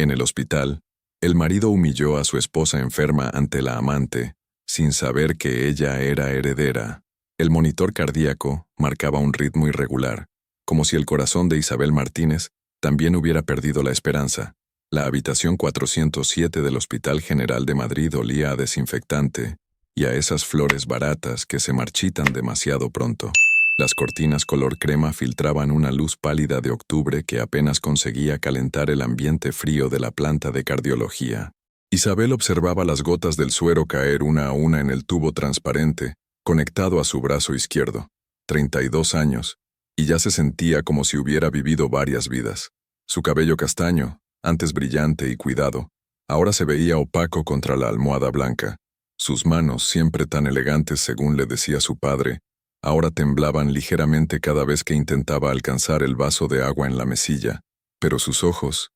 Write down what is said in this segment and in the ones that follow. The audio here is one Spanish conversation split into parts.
En el hospital, el marido humilló a su esposa enferma ante la amante, sin saber que ella era heredera. El monitor cardíaco marcaba un ritmo irregular, como si el corazón de Isabel Martínez también hubiera perdido la esperanza. La habitación 407 del Hospital General de Madrid olía a desinfectante y a esas flores baratas que se marchitan demasiado pronto. Las cortinas color crema filtraban una luz pálida de octubre que apenas conseguía calentar el ambiente frío de la planta de cardiología. Isabel observaba las gotas del suero caer una a una en el tubo transparente, conectado a su brazo izquierdo. 32 años, y ya se sentía como si hubiera vivido varias vidas. Su cabello castaño, antes brillante y cuidado, ahora se veía opaco contra la almohada blanca. Sus manos, siempre tan elegantes según le decía su padre, ahora temblaban ligeramente cada vez que intentaba alcanzar el vaso de agua en la mesilla, pero sus ojos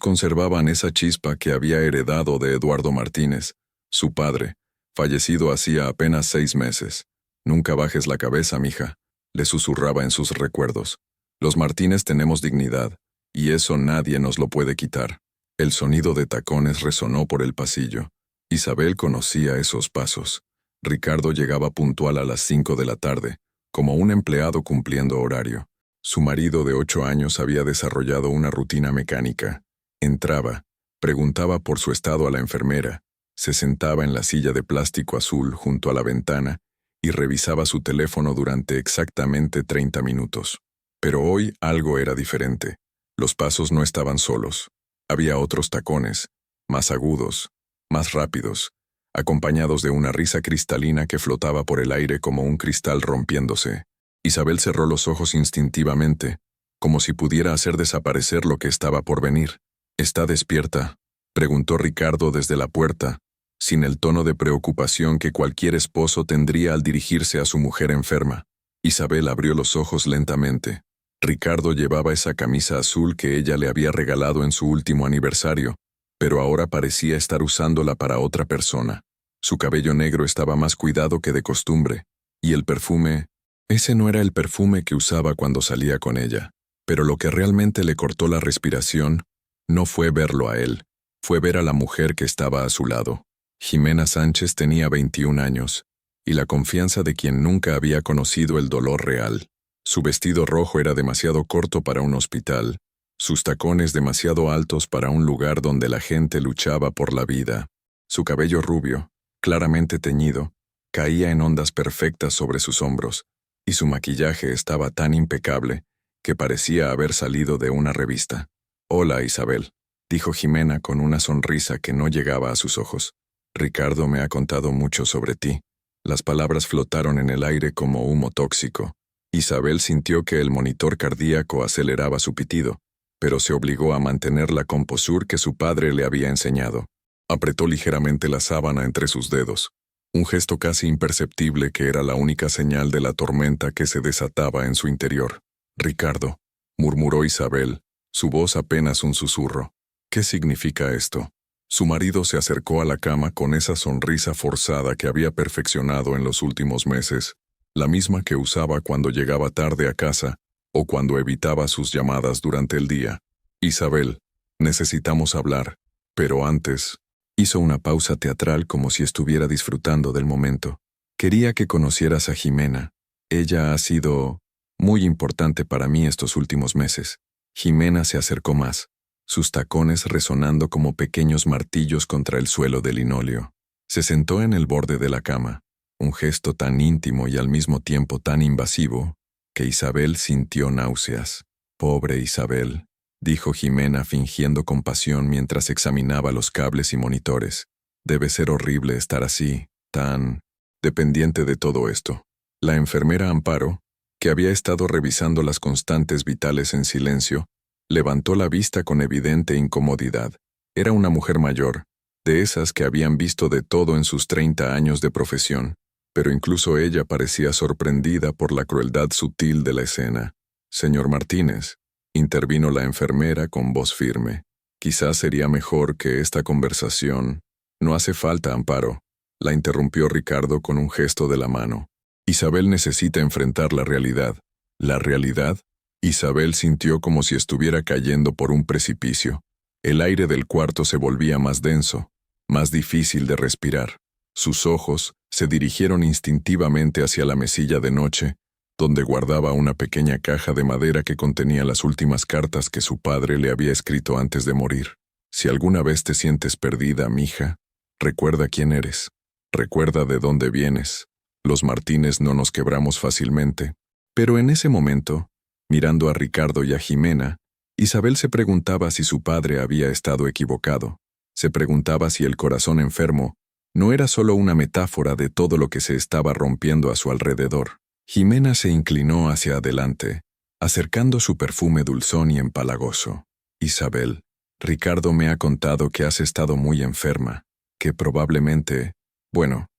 conservaban esa chispa que había heredado de Eduardo Martínez, su padre, fallecido hacía apenas 6 meses. «Nunca bajes la cabeza, mija», le susurraba en sus recuerdos. «Los Martínez tenemos dignidad, y eso nadie nos lo puede quitar». El sonido de tacones resonó por el pasillo. Isabel conocía esos pasos. Ricardo llegaba puntual a las 5 de la tarde, como un empleado cumpliendo horario. Su marido de 8 años había desarrollado una rutina mecánica. Entraba, preguntaba por su estado a la enfermera, se sentaba en la silla de plástico azul junto a la ventana y revisaba su teléfono durante exactamente 30 minutos. Pero hoy algo era diferente. Los pasos no estaban solos. Había otros tacones, más agudos, más rápidos, acompañados de una risa cristalina que flotaba por el aire como un cristal rompiéndose. Isabel cerró los ojos instintivamente, como si pudiera hacer desaparecer lo que estaba por venir. «¿Está despierta?», preguntó Ricardo desde la puerta, sin el tono de preocupación que cualquier esposo tendría al dirigirse a su mujer enferma. Isabel abrió los ojos lentamente. Ricardo llevaba esa camisa azul que ella le había regalado en su último aniversario, pero ahora parecía estar usándola para otra persona. Su cabello negro estaba más cuidado que de costumbre, y el perfume... Ese no era el perfume que usaba cuando salía con ella, pero lo que realmente le cortó la respiración no fue verlo a él, fue ver a la mujer que estaba a su lado. Jimena Sánchez tenía 21 años, y la confianza de quien nunca había conocido el dolor real. Su vestido rojo era demasiado corto para un hospital, sus tacones demasiado altos para un lugar donde la gente luchaba por la vida. Su cabello rubio, claramente teñido, caía en ondas perfectas sobre sus hombros, y su maquillaje estaba tan impecable que parecía haber salido de una revista. «Hola, Isabel», dijo Jimena con una sonrisa que no llegaba a sus ojos. «Ricardo me ha contado mucho sobre ti». Las palabras flotaron en el aire como humo tóxico. Isabel sintió que el monitor cardíaco aceleraba su pitido, pero se obligó a mantener la compostura que su padre le había enseñado. Apretó ligeramente la sábana entre sus dedos, un gesto casi imperceptible que era la única señal de la tormenta que se desataba en su interior. «Ricardo», murmuró Isabel, su voz apenas un susurro. «¿Qué significa esto?». Su marido se acercó a la cama con esa sonrisa forzada que había perfeccionado en los últimos meses, la misma que usaba cuando llegaba tarde a casa o cuando evitaba sus llamadas durante el día. «Isabel, necesitamos hablar, pero antes...». Hizo una pausa teatral como si estuviera disfrutando del momento. «Quería que conocieras a Jimena. Ella ha sido muy importante para mí estos últimos meses». Jimena se acercó más, sus tacones resonando como pequeños martillos contra el suelo de linóleo. Se sentó en el borde de la cama, un gesto tan íntimo y al mismo tiempo tan invasivo, que Isabel sintió náuseas. «Pobre Isabel», dijo Jimena fingiendo compasión mientras examinaba los cables y monitores. «Debe ser horrible estar así, tan dependiente de todo esto». La enfermera Amparo, que había estado revisando las constantes vitales en silencio, levantó la vista con evidente incomodidad. Era una mujer mayor, de esas que habían visto de todo en sus 30 años de profesión, pero incluso ella parecía sorprendida por la crueldad sutil de la escena. «Señor Martínez», intervino la enfermera con voz firme. «Quizás sería mejor que esta conversación...». «No hace falta, Amparo», la interrumpió Ricardo con un gesto de la mano. «Isabel necesita enfrentar la realidad». «¿La realidad?». Isabel sintió como si estuviera cayendo por un precipicio. El aire del cuarto se volvía más denso, más difícil de respirar. Sus ojos se dirigieron instintivamente hacia la mesilla de noche, donde guardaba una pequeña caja de madera que contenía las últimas cartas que su padre le había escrito antes de morir. Si alguna vez te sientes perdida, mija, recuerda quién eres. Recuerda de dónde vienes. Los Martínez no nos quebramos fácilmente. Pero en ese momento, mirando a Ricardo y a Jimena, Isabel se preguntaba si su padre había estado equivocado. Se preguntaba si el corazón enfermo no era solo una metáfora de todo lo que se estaba rompiendo a su alrededor. Jimena se inclinó hacia adelante, acercando su perfume dulzón y empalagoso. Isabel, Ricardo me ha contado que has estado muy enferma, que probablemente,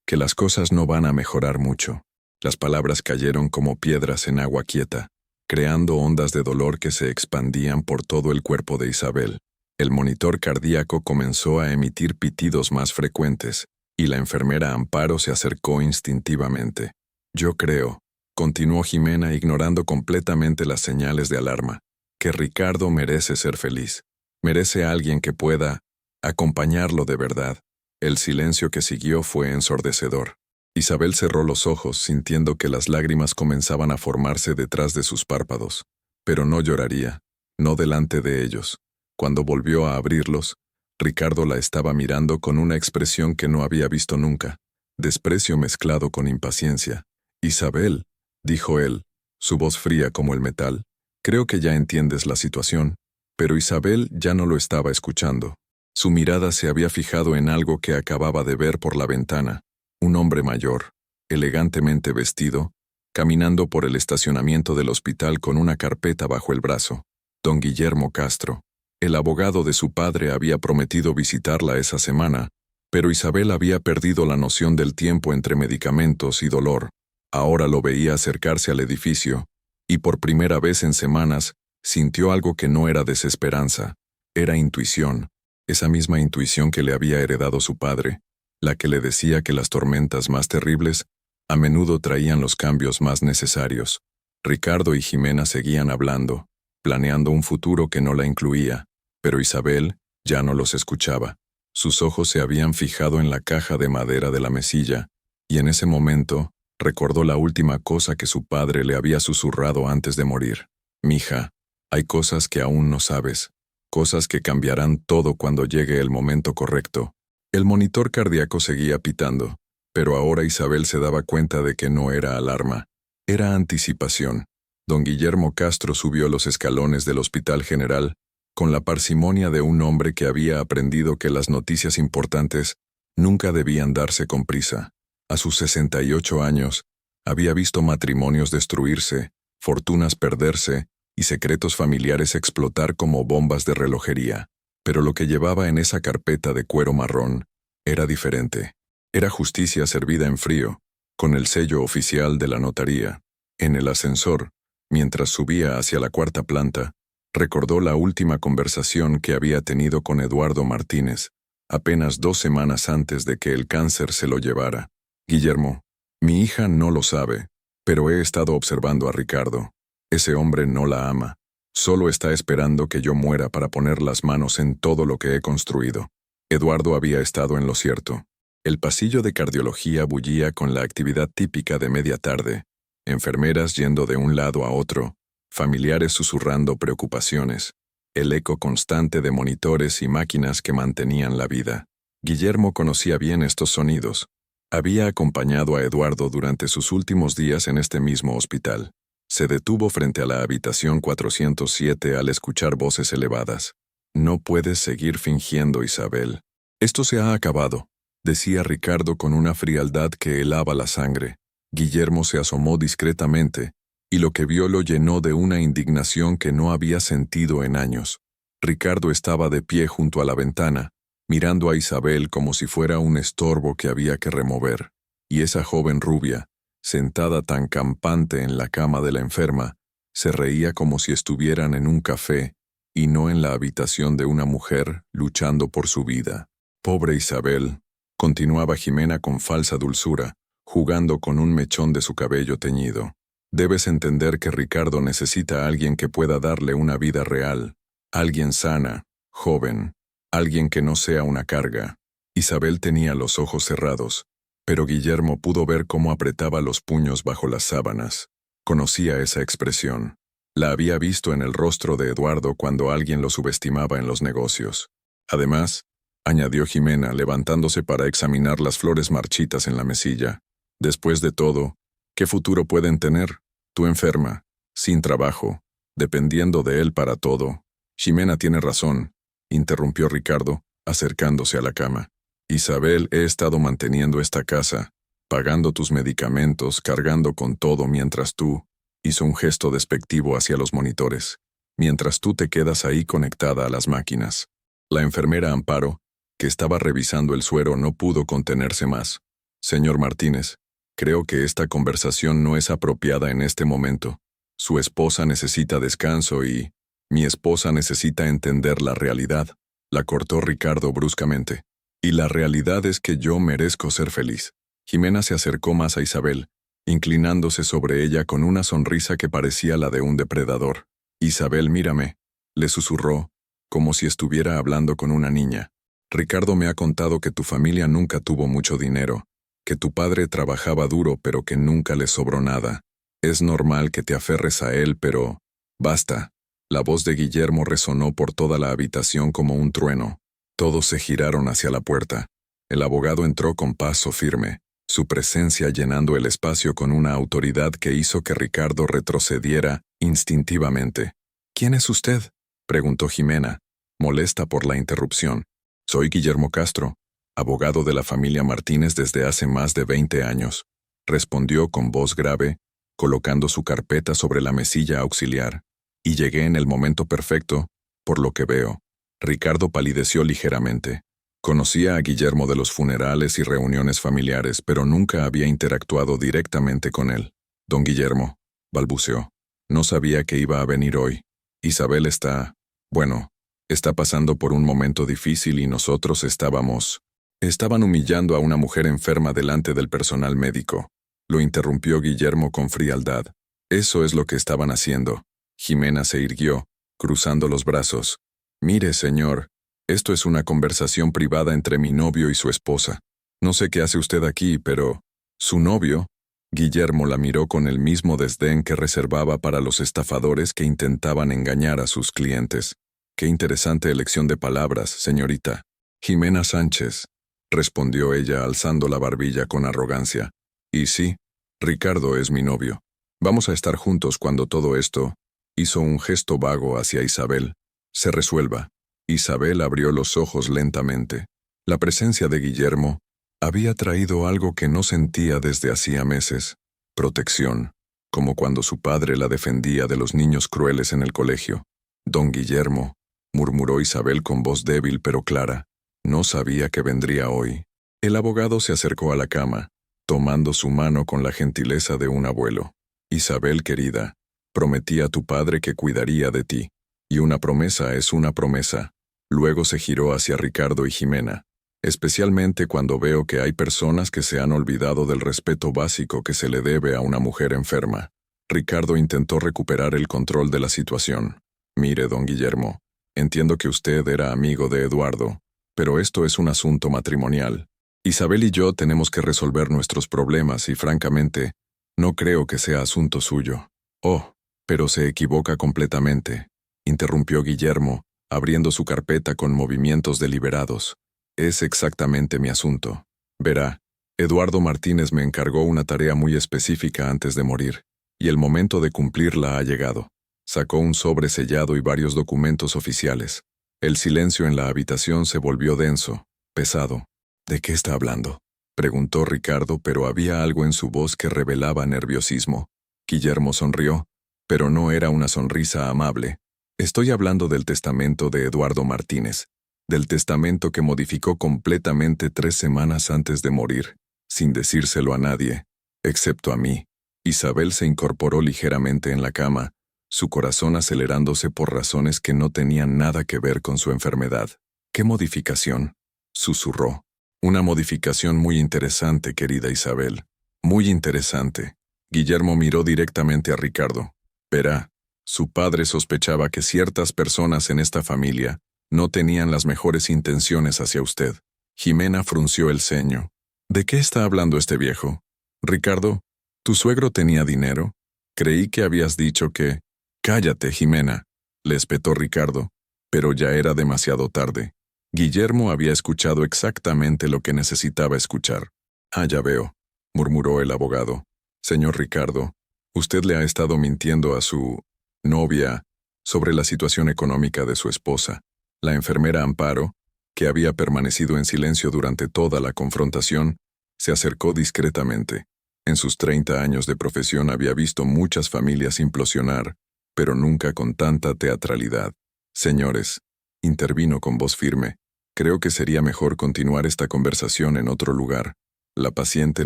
que las cosas no van a mejorar mucho. Las palabras cayeron como piedras en agua quieta, creando ondas de dolor que se expandían por todo el cuerpo de Isabel. El monitor cardíaco comenzó a emitir pitidos más frecuentes, y la enfermera Amparo se acercó instintivamente. Yo creo, continuó Jimena ignorando completamente las señales de alarma, que Ricardo merece ser feliz. Merece a alguien que pueda acompañarlo de verdad. El silencio que siguió fue ensordecedor. Isabel cerró los ojos sintiendo que las lágrimas comenzaban a formarse detrás de sus párpados. Pero no lloraría, no delante de ellos. Cuando volvió a abrirlos, Ricardo la estaba mirando con una expresión que no había visto nunca, desprecio mezclado con impaciencia. Isabel, dijo él, su voz fría como el metal, creo que ya entiendes la situación. Pero Isabel ya no lo estaba escuchando. Su mirada se había fijado en algo que acababa de ver por la ventana. Un hombre mayor, elegantemente vestido, caminando por el estacionamiento del hospital con una carpeta bajo el brazo. Don Guillermo Castro. El abogado de su padre había prometido visitarla esa semana, pero Isabel había perdido la noción del tiempo entre medicamentos y dolor. Ahora lo veía acercarse al edificio, y por primera vez en semanas, sintió algo que no era desesperanza, era intuición, esa misma intuición que le había heredado su padre, la que le decía que las tormentas más terribles a menudo traían los cambios más necesarios. Ricardo y Jimena seguían hablando, planeando un futuro que no la incluía, pero Isabel ya no los escuchaba. Sus ojos se habían fijado en la caja de madera de la mesilla, y en ese momento recordó la última cosa que su padre le había susurrado antes de morir. Mija, hay cosas que aún no sabes, cosas que cambiarán todo cuando llegue el momento correcto. El monitor cardíaco seguía pitando, pero ahora Isabel se daba cuenta de que no era alarma, era anticipación. Don Guillermo Castro subió los escalones del Hospital General con la parsimonia de un hombre que había aprendido que las noticias importantes nunca debían darse con prisa. A sus 68 años, había visto matrimonios destruirse, fortunas perderse, y secretos familiares explotar como bombas de relojería. Pero lo que llevaba en esa carpeta de cuero marrón era diferente. Era justicia servida en frío, con el sello oficial de la notaría. En el ascensor, mientras subía hacia la cuarta planta, recordó la última conversación que había tenido con Eduardo Martínez, apenas 2 semanas antes de que el cáncer se lo llevara. Guillermo, mi hija no lo sabe, pero he estado observando a Ricardo. Ese hombre no la ama. Solo está esperando que yo muera para poner las manos en todo lo que he construido. Eduardo había estado en lo cierto. El pasillo de cardiología bullía con la actividad típica de media tarde. Enfermeras yendo de un lado a otro, familiares susurrando preocupaciones, el eco constante de monitores y máquinas que mantenían la vida. Guillermo conocía bien estos sonidos. Había acompañado a Eduardo durante sus últimos días en este mismo hospital. Se detuvo frente a la habitación 407 al escuchar voces elevadas. No puedes seguir fingiendo, Isabel. Esto se ha acabado, decía Ricardo con una frialdad que helaba la sangre. Guillermo se asomó discretamente, y lo que vio lo llenó de una indignación que no había sentido en años. Ricardo estaba de pie junto a la ventana, mirando a Isabel como si fuera un estorbo que había que remover, y esa joven rubia, sentada tan campante en la cama de la enferma, se reía como si estuvieran en un café y no en la habitación de una mujer luchando por su vida. Pobre Isabel, continuaba Jimena con falsa dulzura, jugando con un mechón de su cabello teñido. Debes entender que Ricardo necesita a alguien que pueda darle una vida real, alguien sana, joven, alguien que no sea una carga. Isabel tenía los ojos cerrados, pero Guillermo pudo ver cómo apretaba los puños bajo las sábanas. Conocía esa expresión. La había visto en el rostro de Eduardo cuando alguien lo subestimaba en los negocios. Además, añadió Jimena, levantándose para examinar las flores marchitas en la mesilla. Después de todo, ¿qué futuro pueden tener? Tú enferma, sin trabajo, dependiendo de él para todo. Jimena tiene razón, interrumpió Ricardo, acercándose a la cama. Isabel, he estado manteniendo esta casa, pagando tus medicamentos, cargando con todo mientras tú, hizo un gesto despectivo hacia los monitores, mientras tú te quedas ahí conectada a las máquinas. La enfermera Amparo, que estaba revisando el suero, no pudo contenerse más. Señor Martínez, creo que esta conversación no es apropiada en este momento. Su esposa necesita descanso y mi esposa necesita entender la realidad. La cortó Ricardo bruscamente. Y la realidad es que yo merezco ser feliz. Jimena se acercó más a Isabel, inclinándose sobre ella con una sonrisa que parecía la de un depredador. Isabel, mírame, le susurró, como si estuviera hablando con una niña. Ricardo me ha contado que tu familia nunca tuvo mucho dinero, que tu padre trabajaba duro pero que nunca le sobró nada. Es normal que te aferres a él, pero... Basta. La voz de Guillermo resonó por toda la habitación como un trueno. Todos se giraron hacia la puerta. El abogado entró con paso firme, su presencia llenando el espacio con una autoridad que hizo que Ricardo retrocediera instintivamente. ¿Quién es usted?, preguntó Jimena, molesta por la interrupción. Soy Guillermo Castro, abogado de la familia Martínez desde hace más de 20 años, respondió con voz grave, colocando su carpeta sobre la mesilla auxiliar. Y llegué en el momento perfecto, por lo que veo. Ricardo palideció ligeramente. Conocía a Guillermo de los funerales y reuniones familiares, pero nunca había interactuado directamente con él. Don Guillermo, balbuceó. No sabía que iba a venir hoy. Isabel está... bueno, está pasando por un momento difícil y nosotros estaban humillando a una mujer enferma delante del personal médico. Lo interrumpió Guillermo con frialdad. Eso es lo que estaban haciendo. Jimena se irguió, cruzando los brazos. Mire, señor, esto es una conversación privada entre mi novio y su esposa. No sé qué hace usted aquí, pero... ¿Su novio? Guillermo la miró con el mismo desdén que reservaba para los estafadores que intentaban engañar a sus clientes. Qué interesante elección de palabras, señorita. Jimena Sánchez, respondió ella alzando la barbilla con arrogancia. Y sí, Ricardo es mi novio. Vamos a estar juntos cuando todo esto... Hizo un gesto vago hacia Isabel. Se resuelva. Isabel abrió los ojos lentamente. La presencia de Guillermo había traído algo que no sentía desde hacía meses. Protección, como cuando su padre la defendía de los niños crueles en el colegio. Don Guillermo, murmuró Isabel con voz débil pero clara. No sabía que vendría hoy. El abogado se acercó a la cama, tomando su mano con la gentileza de un abuelo. Isabel querida, prometí a tu padre que cuidaría de ti, y una promesa es una promesa. Luego se giró hacia Ricardo y Jimena, especialmente cuando veo que hay personas que se han olvidado del respeto básico que se le debe a una mujer enferma. Ricardo intentó recuperar el control de la situación. Mire, don Guillermo, entiendo que usted era amigo de Eduardo, pero esto es un asunto matrimonial. Isabel y yo tenemos que resolver nuestros problemas y, francamente, no creo que sea asunto suyo. Oh, pero se equivoca completamente, interrumpió Guillermo, abriendo su carpeta con movimientos deliberados. Es exactamente mi asunto. Verá, Eduardo Martínez me encargó una tarea muy específica antes de morir, y el momento de cumplirla ha llegado. Sacó un sobre sellado y varios documentos oficiales. El silencio en la habitación se volvió denso, pesado. ¿De qué está hablando?, preguntó Ricardo, pero había algo en su voz que revelaba nerviosismo. Guillermo sonrió, pero no era una sonrisa amable. Estoy hablando del testamento de Eduardo Martínez, del testamento que modificó completamente 3 semanas antes de morir, sin decírselo a nadie, excepto a mí. Isabel se incorporó ligeramente en la cama, su corazón acelerándose por razones que no tenían nada que ver con su enfermedad. ¿Qué modificación?, susurró. Una modificación muy interesante, querida Isabel. Muy interesante. Guillermo miró directamente a Ricardo. Verá, su padre sospechaba que ciertas personas en esta familia no tenían las mejores intenciones hacia usted. Jimena frunció el ceño. ¿De qué está hablando este viejo? Ricardo, ¿tu suegro tenía dinero? Creí que habías dicho que... Cállate, Jimena, le espetó Ricardo, pero ya era demasiado tarde. Guillermo había escuchado exactamente lo que necesitaba escuchar. Ah, ya veo, murmuró el abogado. Señor Ricardo, usted le ha estado mintiendo a su novia sobre la situación económica de su esposa. La enfermera Amparo, que había permanecido en silencio durante toda la confrontación, se acercó discretamente. En sus 30 años de profesión había visto muchas familias implosionar, pero nunca con tanta teatralidad. Señores, intervino con voz firme, creo que sería mejor continuar esta conversación en otro lugar. La paciente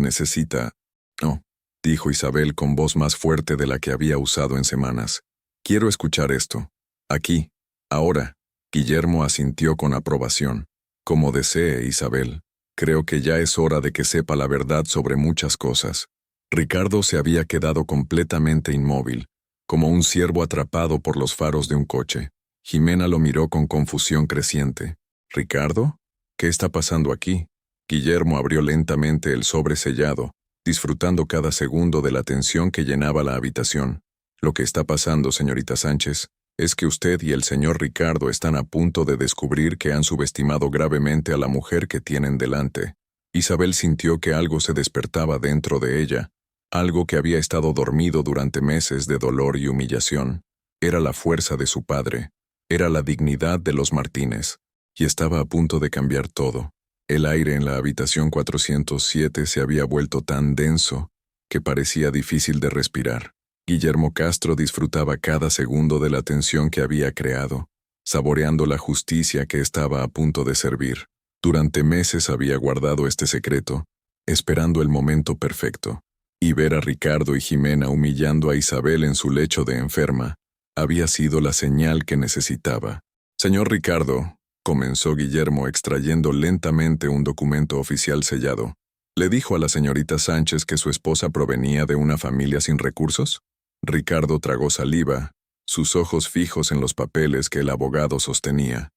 necesita... No, dijo Isabel con voz más fuerte de la que había usado en semanas. Quiero escuchar esto. Aquí, ahora. Guillermo asintió con aprobación. Como desee, Isabel. Creo que ya es hora de que sepa la verdad sobre muchas cosas. Ricardo se había quedado completamente inmóvil, como un ciervo atrapado por los faros de un coche. Jimena lo miró con confusión creciente. ¿Ricardo? ¿Qué está pasando aquí? Guillermo abrió lentamente el sobre sellado, disfrutando cada segundo de la tensión que llenaba la habitación. Lo que está pasando, señorita Sánchez, es que usted y el señor Ricardo están a punto de descubrir que han subestimado gravemente a la mujer que tienen delante. Isabel sintió que algo se despertaba dentro de ella, algo que había estado dormido durante meses de dolor y humillación. Era la fuerza de su padre, era la dignidad de los Martínez, y estaba a punto de cambiar todo. El aire en la habitación 407 se había vuelto tan denso que parecía difícil de respirar. Guillermo Castro disfrutaba cada segundo de la tensión que había creado, saboreando la justicia que estaba a punto de servir. Durante meses había guardado este secreto, esperando el momento perfecto, y ver a Ricardo y Jimena humillando a Isabel en su lecho de enferma había sido la señal que necesitaba. Señor Ricardo, comenzó Guillermo extrayendo lentamente un documento oficial sellado. ¿Le dijo a la señorita Sánchez que su esposa provenía de una familia sin recursos? Ricardo tragó saliva, sus ojos fijos en los papeles que el abogado sostenía.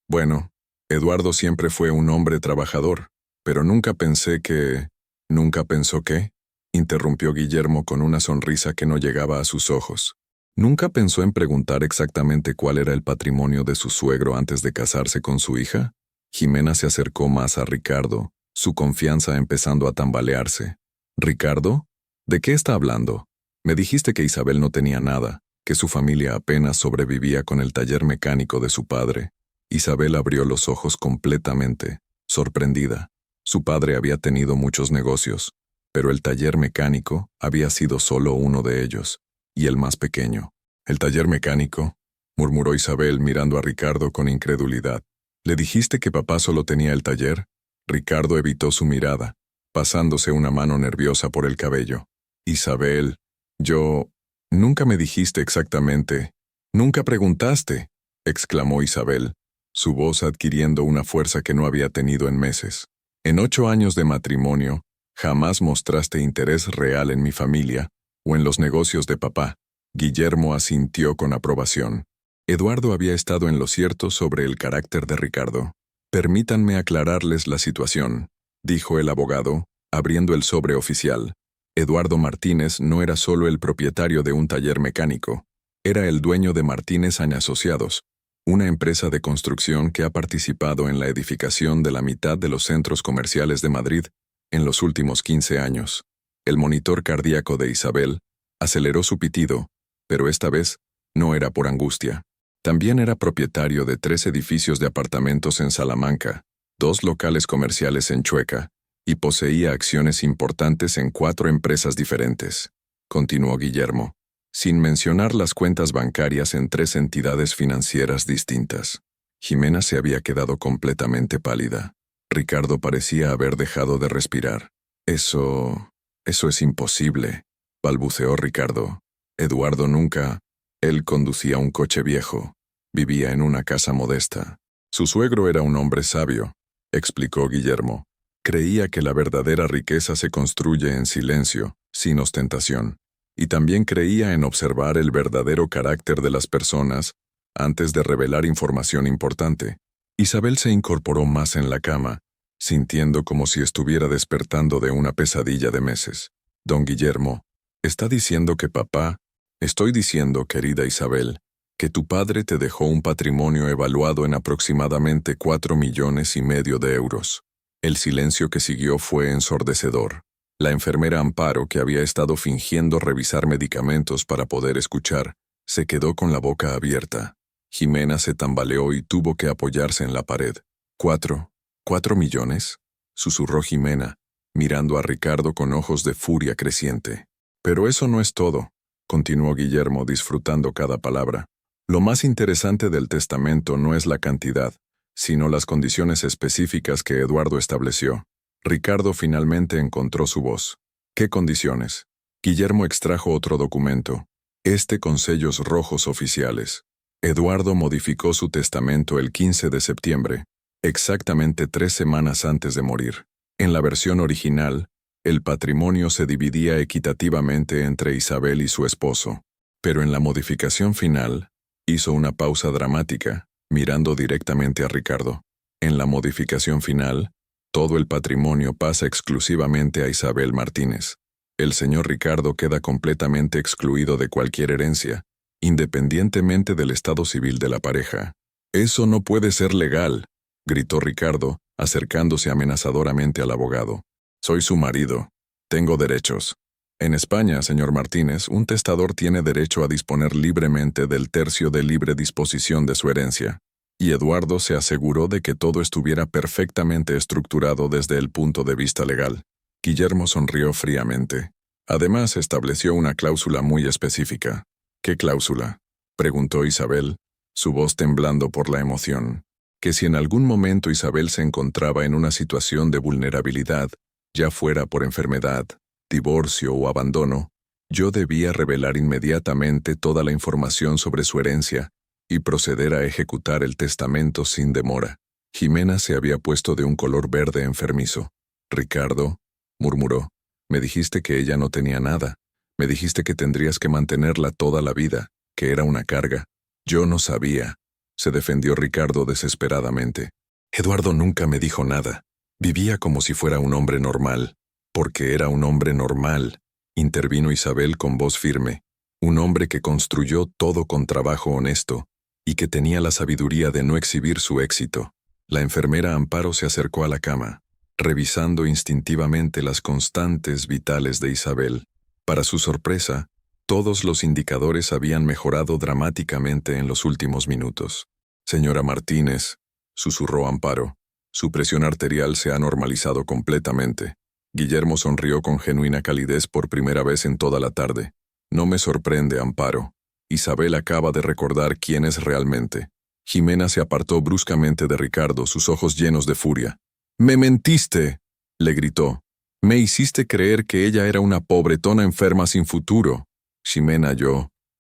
Bueno, Eduardo siempre fue un hombre trabajador, pero nunca pensé que... ¿Nunca pensó qué? Interrumpió Guillermo con una sonrisa que no llegaba a sus ojos. ¿Nunca pensó en preguntar exactamente cuál era el patrimonio de su suegro antes de casarse con su hija? Jimena se acercó más a Ricardo, su confianza empezando a tambalearse. ¿Ricardo? ¿De qué está hablando? Me dijiste que Isabel no tenía nada, que su familia apenas sobrevivía con el taller mecánico de su padre. Isabel abrió los ojos completamente, sorprendida. Su padre había tenido muchos negocios, pero el taller mecánico había sido solo uno de ellos, y el más pequeño. ¿El taller mecánico?, murmuró Isabel mirando a Ricardo con incredulidad. ¿Le dijiste que papá solo tenía el taller? Ricardo evitó su mirada, pasándose una mano nerviosa por el cabello. Isabel, nunca me dijiste exactamente. Nunca preguntaste, exclamó Isabel, su voz adquiriendo una fuerza que no había tenido en meses. En 8 años de matrimonio, jamás mostraste interés real en mi familia o en los negocios de papá. Guillermo asintió con aprobación. Eduardo había estado en lo cierto sobre el carácter de Ricardo. Permítanme aclararles la situación, dijo el abogado, abriendo el sobre oficial. Eduardo Martínez no era solo el propietario de un taller mecánico, era el dueño de Martínez Asociados, una empresa de construcción que ha participado en la edificación de la mitad de los centros comerciales de Madrid en los últimos 15 años. El monitor cardíaco de Isabel aceleró su pitido, pero esta vez no era por angustia. También era propietario de 3 edificios de apartamentos en Salamanca, 2 locales comerciales en Chueca, y poseía acciones importantes en 4 empresas diferentes, continuó Guillermo, sin mencionar las cuentas bancarias en 3 entidades financieras distintas. Jimena se había quedado completamente pálida. Ricardo parecía haber dejado de respirar. Eso es imposible, balbuceó Ricardo. Eduardo nunca... Él conducía un coche viejo. Vivía en una casa modesta. Su suegro era un hombre sabio, explicó Guillermo. Creía que la verdadera riqueza se construye en silencio, sin ostentación, y también creía en observar el verdadero carácter de las personas antes de revelar información importante. Isabel se incorporó más en la cama, sintiendo como si estuviera despertando de una pesadilla de meses. Don Guillermo, ¿está diciendo que papá? Estoy diciendo, querida Isabel, que tu padre te dejó un patrimonio evaluado en aproximadamente 4,5 millones de euros. El silencio que siguió fue ensordecedor. La enfermera Amparo, que había estado fingiendo revisar medicamentos para poder escuchar, se quedó con la boca abierta. Jimena se tambaleó y tuvo que apoyarse en la pared. ¿4 millones? Susurró Jimena, mirando a Ricardo con ojos de furia creciente. Pero eso no es todo, continuó Guillermo disfrutando cada palabra. Lo más interesante del testamento no es la cantidad, sino las condiciones específicas que Eduardo estableció. Ricardo finalmente encontró su voz. ¿Qué condiciones? Guillermo extrajo otro documento, con sellos rojos oficiales. Eduardo modificó su testamento el 15 de septiembre, exactamente 3 semanas antes de morir. En la versión original, el patrimonio se dividía equitativamente entre Isabel y su esposo, pero en la modificación final, hizo una pausa dramática, mirando directamente a Ricardo. En la modificación final, todo el patrimonio pasa exclusivamente a Isabel Martínez. El señor Ricardo queda completamente excluido de cualquier herencia, independientemente del estado civil de la pareja. «Eso no puede ser legal», gritó Ricardo, acercándose amenazadoramente al abogado. «Soy su marido. Tengo derechos. En España, señor Martínez, un testador tiene derecho a disponer libremente del tercio de libre disposición de su herencia». Y Eduardo se aseguró de que todo estuviera perfectamente estructurado desde el punto de vista legal. Guillermo sonrió fríamente. Además, estableció una cláusula muy específica. «¿Qué cláusula?», preguntó Isabel, su voz temblando por la emoción. «Que si en algún momento Isabel se encontraba en una situación de vulnerabilidad, ya fuera por enfermedad, divorcio o abandono, yo debía revelar inmediatamente toda la información sobre su herencia y proceder a ejecutar el testamento sin demora». Jimena se había puesto de un color verde enfermizo. «Ricardo», murmuró, «me dijiste que ella no tenía nada. Me dijiste que tendrías que mantenerla toda la vida, que era una carga». «Yo no sabía», se defendió Ricardo desesperadamente. «Eduardo nunca me dijo nada. Vivía como si fuera un hombre normal». «Porque era un hombre normal», intervino Isabel con voz firme. «Un hombre que construyó todo con trabajo honesto y que tenía la sabiduría de no exhibir su éxito». La enfermera Amparo se acercó a la cama, revisando instintivamente las constantes vitales de Isabel. Para su sorpresa, todos los indicadores habían mejorado dramáticamente en los últimos minutos. «Señora Martínez», susurró Amparo, «su presión arterial se ha normalizado completamente». Guillermo sonrió con genuina calidez por primera vez en toda la tarde. «No me sorprende, Amparo. Isabel acaba de recordar quién es realmente». Jimena se apartó bruscamente de Ricardo, sus ojos llenos de furia. «¡Me mentiste!», le gritó. «Me hiciste creer que ella era una pobretona enferma sin futuro». «Ximena,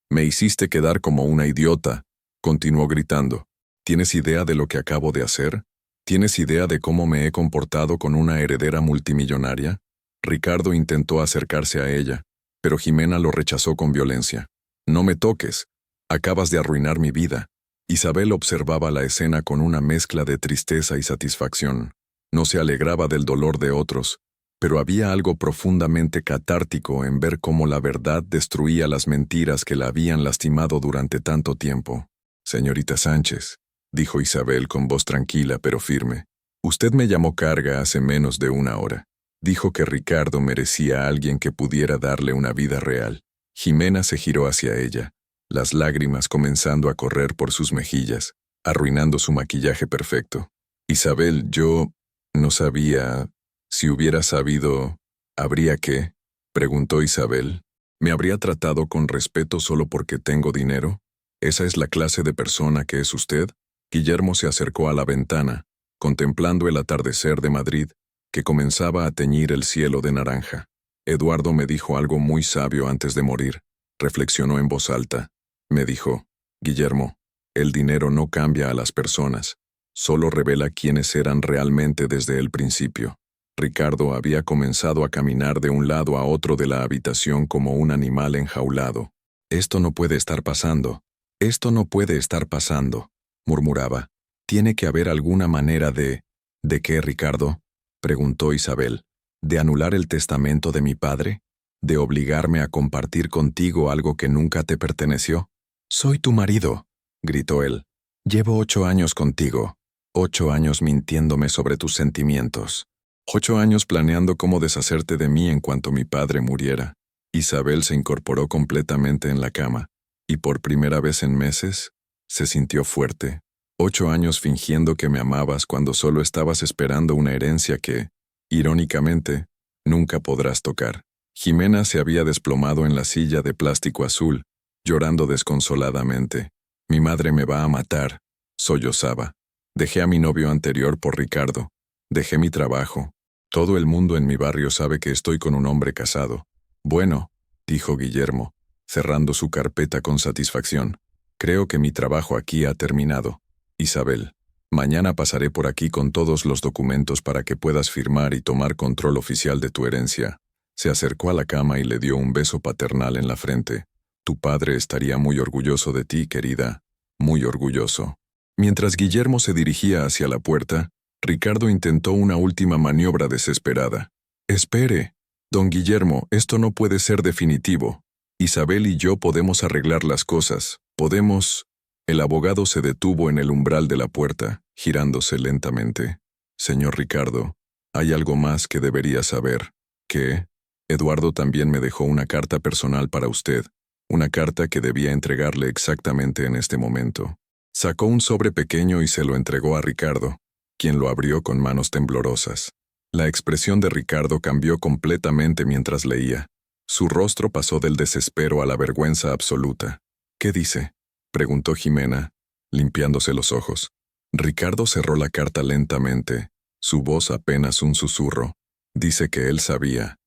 me hiciste quedar como una idiota», continuó gritando. «¿Tienes idea de lo que acabo de hacer? ¿Tienes idea de cómo me he comportado con una heredera multimillonaria?» Ricardo intentó acercarse a ella, pero Jimena lo rechazó con violencia. «No me toques. Acabas de arruinar mi vida». Isabel observaba la escena con una mezcla de tristeza y satisfacción. No se alegraba del dolor de otros, pero había algo profundamente catártico en ver cómo la verdad destruía las mentiras que la habían lastimado durante tanto tiempo. «Señorita Sánchez», dijo Isabel con voz tranquila pero firme, «usted me llamó carga hace menos de 1 hora. Dijo que Ricardo merecía a alguien que pudiera darle una vida real». Jimena se giró hacia ella, las lágrimas comenzando a correr por sus mejillas, arruinando su maquillaje perfecto. «Isabel, yo no sabía. Si hubiera sabido, ¿habría qué?», preguntó Isabel. «¿Me habría tratado con respeto solo porque tengo dinero? ¿Esa es la clase de persona que es usted?». Guillermo se acercó a la ventana, contemplando el atardecer de Madrid, que comenzaba a teñir el cielo de naranja. «Eduardo me dijo algo muy sabio antes de morir», reflexionó en voz alta. Me dijo: «Guillermo, el dinero no cambia a las personas, solo revela quiénes eran realmente desde el principio». Ricardo había comenzado a caminar de un lado a otro de la habitación como un animal enjaulado. «Esto no puede estar pasando», Esto no puede estar pasando, murmuraba. Tiene que haber alguna manera de... ¿De qué, Ricardo? Preguntó Isabel. ¿De anular el testamento de mi padre? ¿De obligarme a compartir contigo algo que nunca te perteneció? Soy tu marido, gritó él. Llevo 8 años contigo. 8 años mintiéndome sobre tus sentimientos. 8 años planeando cómo deshacerte de mí en cuanto mi padre muriera. Isabel se incorporó completamente en la cama, y por primera vez en meses, se sintió fuerte. 8 años fingiendo que me amabas cuando solo estabas esperando una herencia que, irónicamente, nunca podrás tocar. Jimena se había desplomado en la silla de plástico azul, llorando desconsoladamente. Mi madre me va a matar, sollozaba. Dejé a mi novio anterior por Ricardo. Dejé mi trabajo. Todo el mundo en mi barrio sabe que estoy con un hombre casado. Bueno, dijo Guillermo, cerrando su carpeta con satisfacción. Creo que mi trabajo aquí ha terminado. Isabel, mañana pasaré por aquí con todos los documentos para que puedas firmar y tomar control oficial de tu herencia. Se acercó a la cama y le dio un beso paternal en la frente. Tu padre estaría muy orgulloso de ti, querida. Muy orgulloso. Mientras Guillermo se dirigía hacia la puerta, Ricardo intentó una última maniobra desesperada. Espere. Don Guillermo, esto no puede ser definitivo. Isabel y yo podemos arreglar las cosas. Podemos... El abogado se detuvo en el umbral de la puerta, girándose lentamente. Señor Ricardo, hay algo más que debería saber. ¿Qué? Eduardo también me dejó una carta personal para usted. Una carta que debía entregarle exactamente en este momento. Sacó un sobre pequeño y se lo entregó a Ricardo, quien lo abrió con manos temblorosas. La expresión de Ricardo cambió completamente mientras leía. Su rostro pasó del desespero a la vergüenza absoluta. ¿Qué dice?, preguntó Jimena, limpiándose los ojos. Ricardo cerró la carta lentamente, su voz apenas un susurro. Dice que él sabía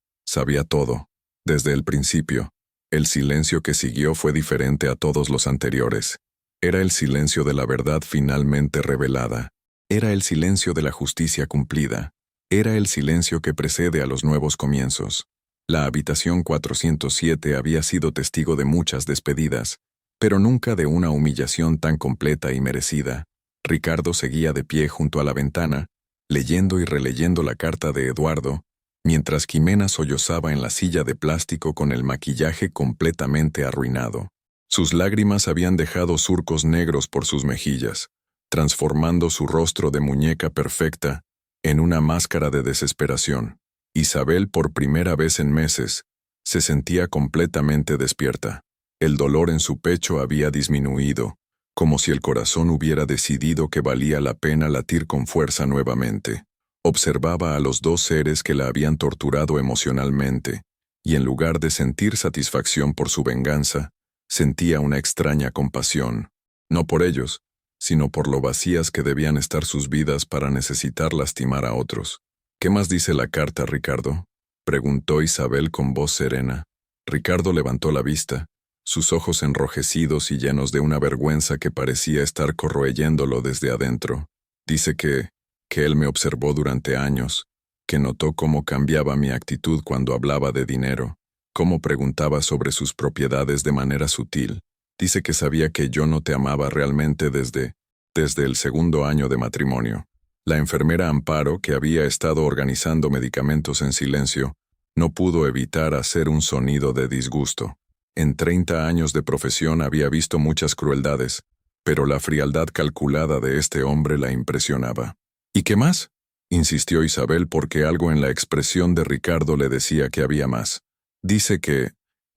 todo, desde el principio. El silencio que siguió fue diferente a todos los anteriores. Era el silencio de la verdad finalmente revelada. Era el silencio de la justicia cumplida. Era el silencio que precede a los nuevos comienzos. La habitación 407 había sido testigo de muchas despedidas, pero nunca de una humillación tan completa y merecida. Ricardo seguía de pie junto a la ventana, leyendo y releyendo la carta de Eduardo, mientras Jimena sollozaba en la silla de plástico con el maquillaje completamente arruinado. Sus lágrimas habían dejado surcos negros por sus mejillas, transformando su rostro de muñeca perfecta en una máscara de desesperación. Isabel, por primera vez en meses, se sentía completamente despierta. El dolor en su pecho había disminuido, como si el corazón hubiera decidido que valía la pena latir con fuerza nuevamente. Observaba a los dos seres que la habían torturado emocionalmente, y en lugar de sentir satisfacción por su venganza, sentía una extraña compasión, no por ellos, sino por lo vacías que debían estar sus vidas para necesitar lastimar a otros. ¿Qué más dice la carta, Ricardo?, preguntó Isabel con voz serena. Ricardo levantó la vista, sus ojos enrojecidos y llenos de una vergüenza que parecía estar corroyéndolo desde adentro. Dice que él me observó durante años, que notó cómo cambiaba mi actitud cuando hablaba de dinero, cómo preguntaba sobre sus propiedades de manera sutil. Dice que sabía que yo no te amaba realmente desde el segundo año de matrimonio. La enfermera Amparo, que había estado organizando medicamentos en silencio, no pudo evitar hacer un sonido de disgusto. En 30 años de profesión había visto muchas crueldades, pero la frialdad calculada de este hombre la impresionaba. ¿Y qué más?, insistió Isabel porque algo en la expresión de Ricardo le decía que había más. Dice que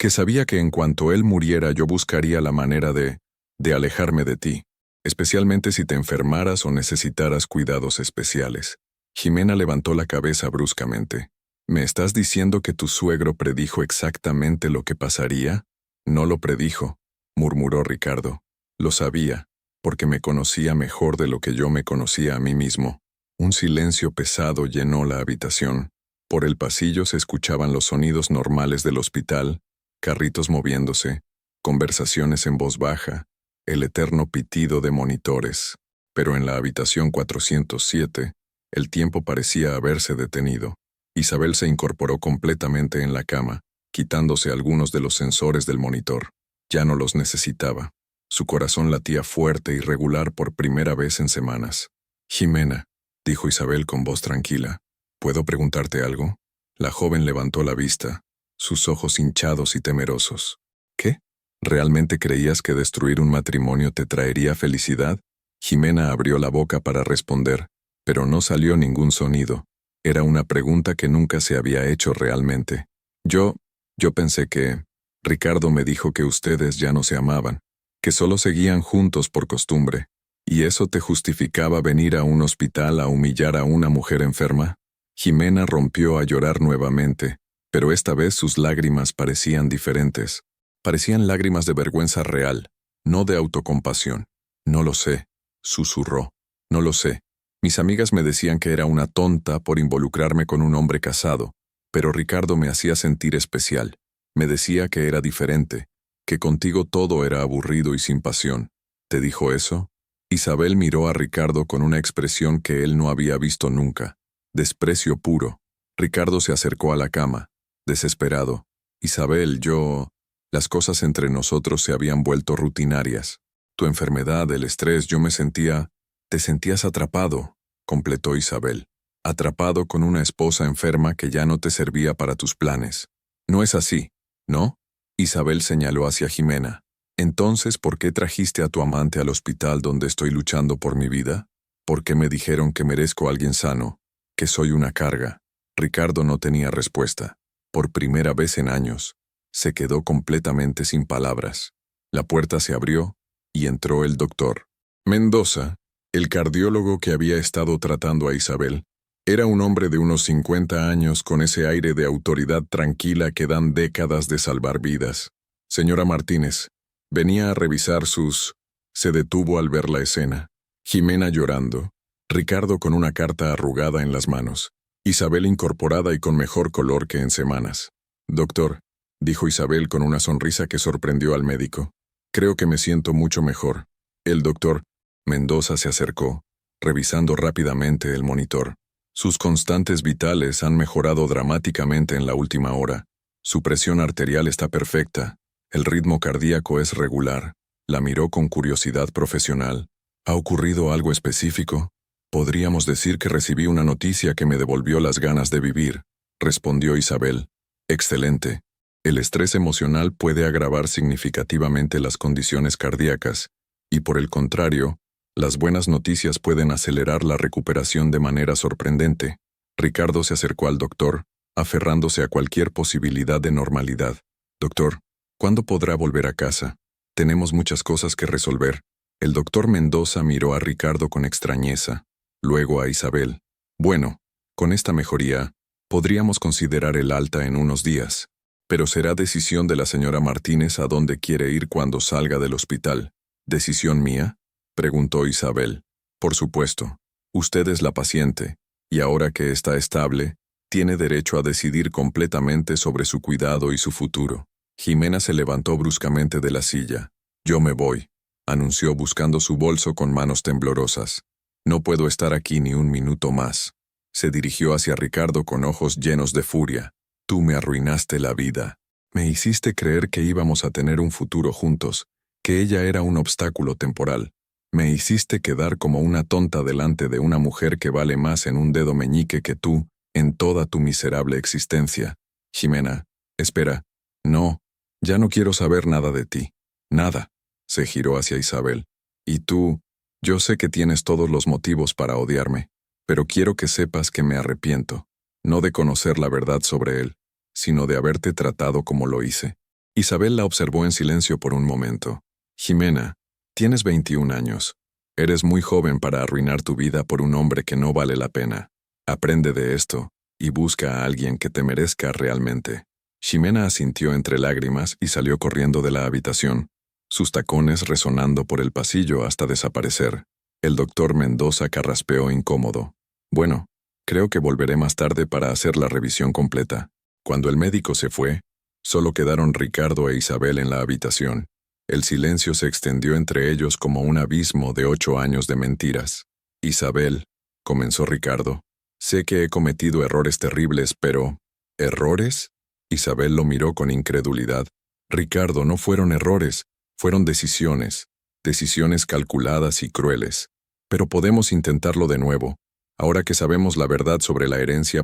sabía que en cuanto él muriera yo buscaría la manera de alejarme de ti, especialmente si te enfermaras o necesitaras cuidados especiales. Jimena levantó la cabeza bruscamente. ¿Me estás diciendo que tu suegro predijo exactamente lo que pasaría? No lo predijo, murmuró Ricardo. Lo sabía, porque me conocía mejor de lo que yo me conocía a mí mismo. Un silencio pesado llenó la habitación. Por el pasillo se escuchaban los sonidos normales del hospital, carritos moviéndose, conversaciones en voz baja, el eterno pitido de monitores. Pero en la habitación 407, el tiempo parecía haberse detenido. Isabel se incorporó completamente en la cama, quitándose algunos de los sensores del monitor. Ya no los necesitaba. Su corazón latía fuerte y regular por primera vez en semanas. «Jimena», dijo Isabel con voz tranquila, «¿puedo preguntarte algo?» La joven levantó la vista, sus ojos hinchados y temerosos. «¿Qué? ¿Realmente creías que destruir un matrimonio te traería felicidad?» Jimena abrió la boca para responder, pero no salió ningún sonido. Era una pregunta que nunca se había hecho realmente. Yo pensé que... Ricardo me dijo que ustedes ya no se amaban, que solo seguían juntos por costumbre. ¿Y eso te justificaba venir a un hospital a humillar a una mujer enferma?» Jimena rompió a llorar nuevamente, pero esta vez sus lágrimas parecían diferentes. Parecían lágrimas de vergüenza real, no de autocompasión. «No lo sé», susurró. «No lo sé. Mis amigas me decían que era una tonta por involucrarme con un hombre casado, pero Ricardo me hacía sentir especial. Me decía que era diferente, que contigo todo era aburrido y sin pasión. ¿Te dijo eso?» Isabel miró a Ricardo con una expresión que él no había visto nunca. Desprecio puro. Ricardo se acercó a la cama, desesperado. «Isabel, las cosas entre nosotros se habían vuelto rutinarias. Tu enfermedad, el estrés, yo me sentía... Te sentías atrapado», completó Isabel. «Atrapado con una esposa enferma que ya no te servía para tus planes. No es así, ¿no?» Isabel señaló hacia Jimena. «Entonces, ¿por qué trajiste a tu amante al hospital donde estoy luchando por mi vida? ¿Por qué me dijeron que merezco a alguien sano? ¿Que soy una carga?» Ricardo no tenía respuesta. Por primera vez en años, se quedó completamente sin palabras. La puerta se abrió y entró el doctor. Mendoza, el cardiólogo que había estado tratando a Isabel, era un hombre de unos 50 años con ese aire de autoridad tranquila que dan décadas de salvar vidas. «Señora Martínez, venía a revisar sus...» Se detuvo al ver la escena. Jimena llorando, Ricardo con una carta arrugada en las manos, Isabel incorporada y con mejor color que en semanas. «Doctor», dijo Isabel con una sonrisa que sorprendió al médico, «creo que me siento mucho mejor». El doctor Mendoza se acercó, revisando rápidamente el monitor. Sus constantes vitales han mejorado dramáticamente en la última hora. Su presión arterial está perfecta. El ritmo cardíaco es regular. La miró con curiosidad profesional. ¿Ha ocurrido algo específico? Podríamos decir que recibí una noticia que me devolvió las ganas de vivir, respondió Isabel. Excelente. El estrés emocional puede agravar significativamente las condiciones cardíacas, y por el contrario, las buenas noticias pueden acelerar la recuperación de manera sorprendente. Ricardo se acercó al doctor, aferrándose a cualquier posibilidad de normalidad. «Doctor, ¿cuándo podrá volver a casa? Tenemos muchas cosas que resolver». El doctor Mendoza miró a Ricardo con extrañeza, luego a Isabel. «Bueno, con esta mejoría, podríamos considerar el alta en unos días, pero será decisión de la señora Martínez a dónde quiere ir cuando salga del hospital». «¿Decisión mía?», preguntó Isabel. «Por supuesto. Usted es la paciente, y ahora que está estable, tiene derecho a decidir completamente sobre su cuidado y su futuro». Jimena se levantó bruscamente de la silla. «Yo me voy», anunció buscando su bolso con manos temblorosas. «No puedo estar aquí ni un minuto más». Se dirigió hacia Ricardo con ojos llenos de furia. «Tú me arruinaste la vida. Me hiciste creer que íbamos a tener un futuro juntos, que ella era un obstáculo temporal. Me hiciste quedar como una tonta delante de una mujer que vale más en un dedo meñique que tú, en toda tu miserable existencia. Jimena, espera. No, ya no quiero saber nada de ti. Nada». Se giró hacia Isabel. «Y tú, yo sé que tienes todos los motivos para odiarme, pero quiero que sepas que me arrepiento, no de conocer la verdad sobre él, sino de haberte tratado como lo hice». Isabel la observó en silencio por un momento. «Jimena, tienes 21 años. Eres muy joven para arruinar tu vida por un hombre que no vale la pena. Aprende de esto y busca a alguien que te merezca realmente». Jimena asintió entre lágrimas y salió corriendo de la habitación, sus tacones resonando por el pasillo hasta desaparecer. El doctor Mendoza carraspeó incómodo. «Bueno, creo que volveré más tarde para hacer la revisión completa». Cuando el médico se fue, solo quedaron Ricardo e Isabel en la habitación. El silencio se extendió entre ellos como un abismo de 8 años de mentiras. «Isabel», comenzó Ricardo, «sé que he cometido errores terribles, pero...» «¿Errores?». Isabel lo miró con incredulidad. «Ricardo, no fueron errores, fueron decisiones. decisiones calculadas y crueles. Pero podemos intentarlo de nuevo. Ahora que sabemos la verdad sobre la herencia,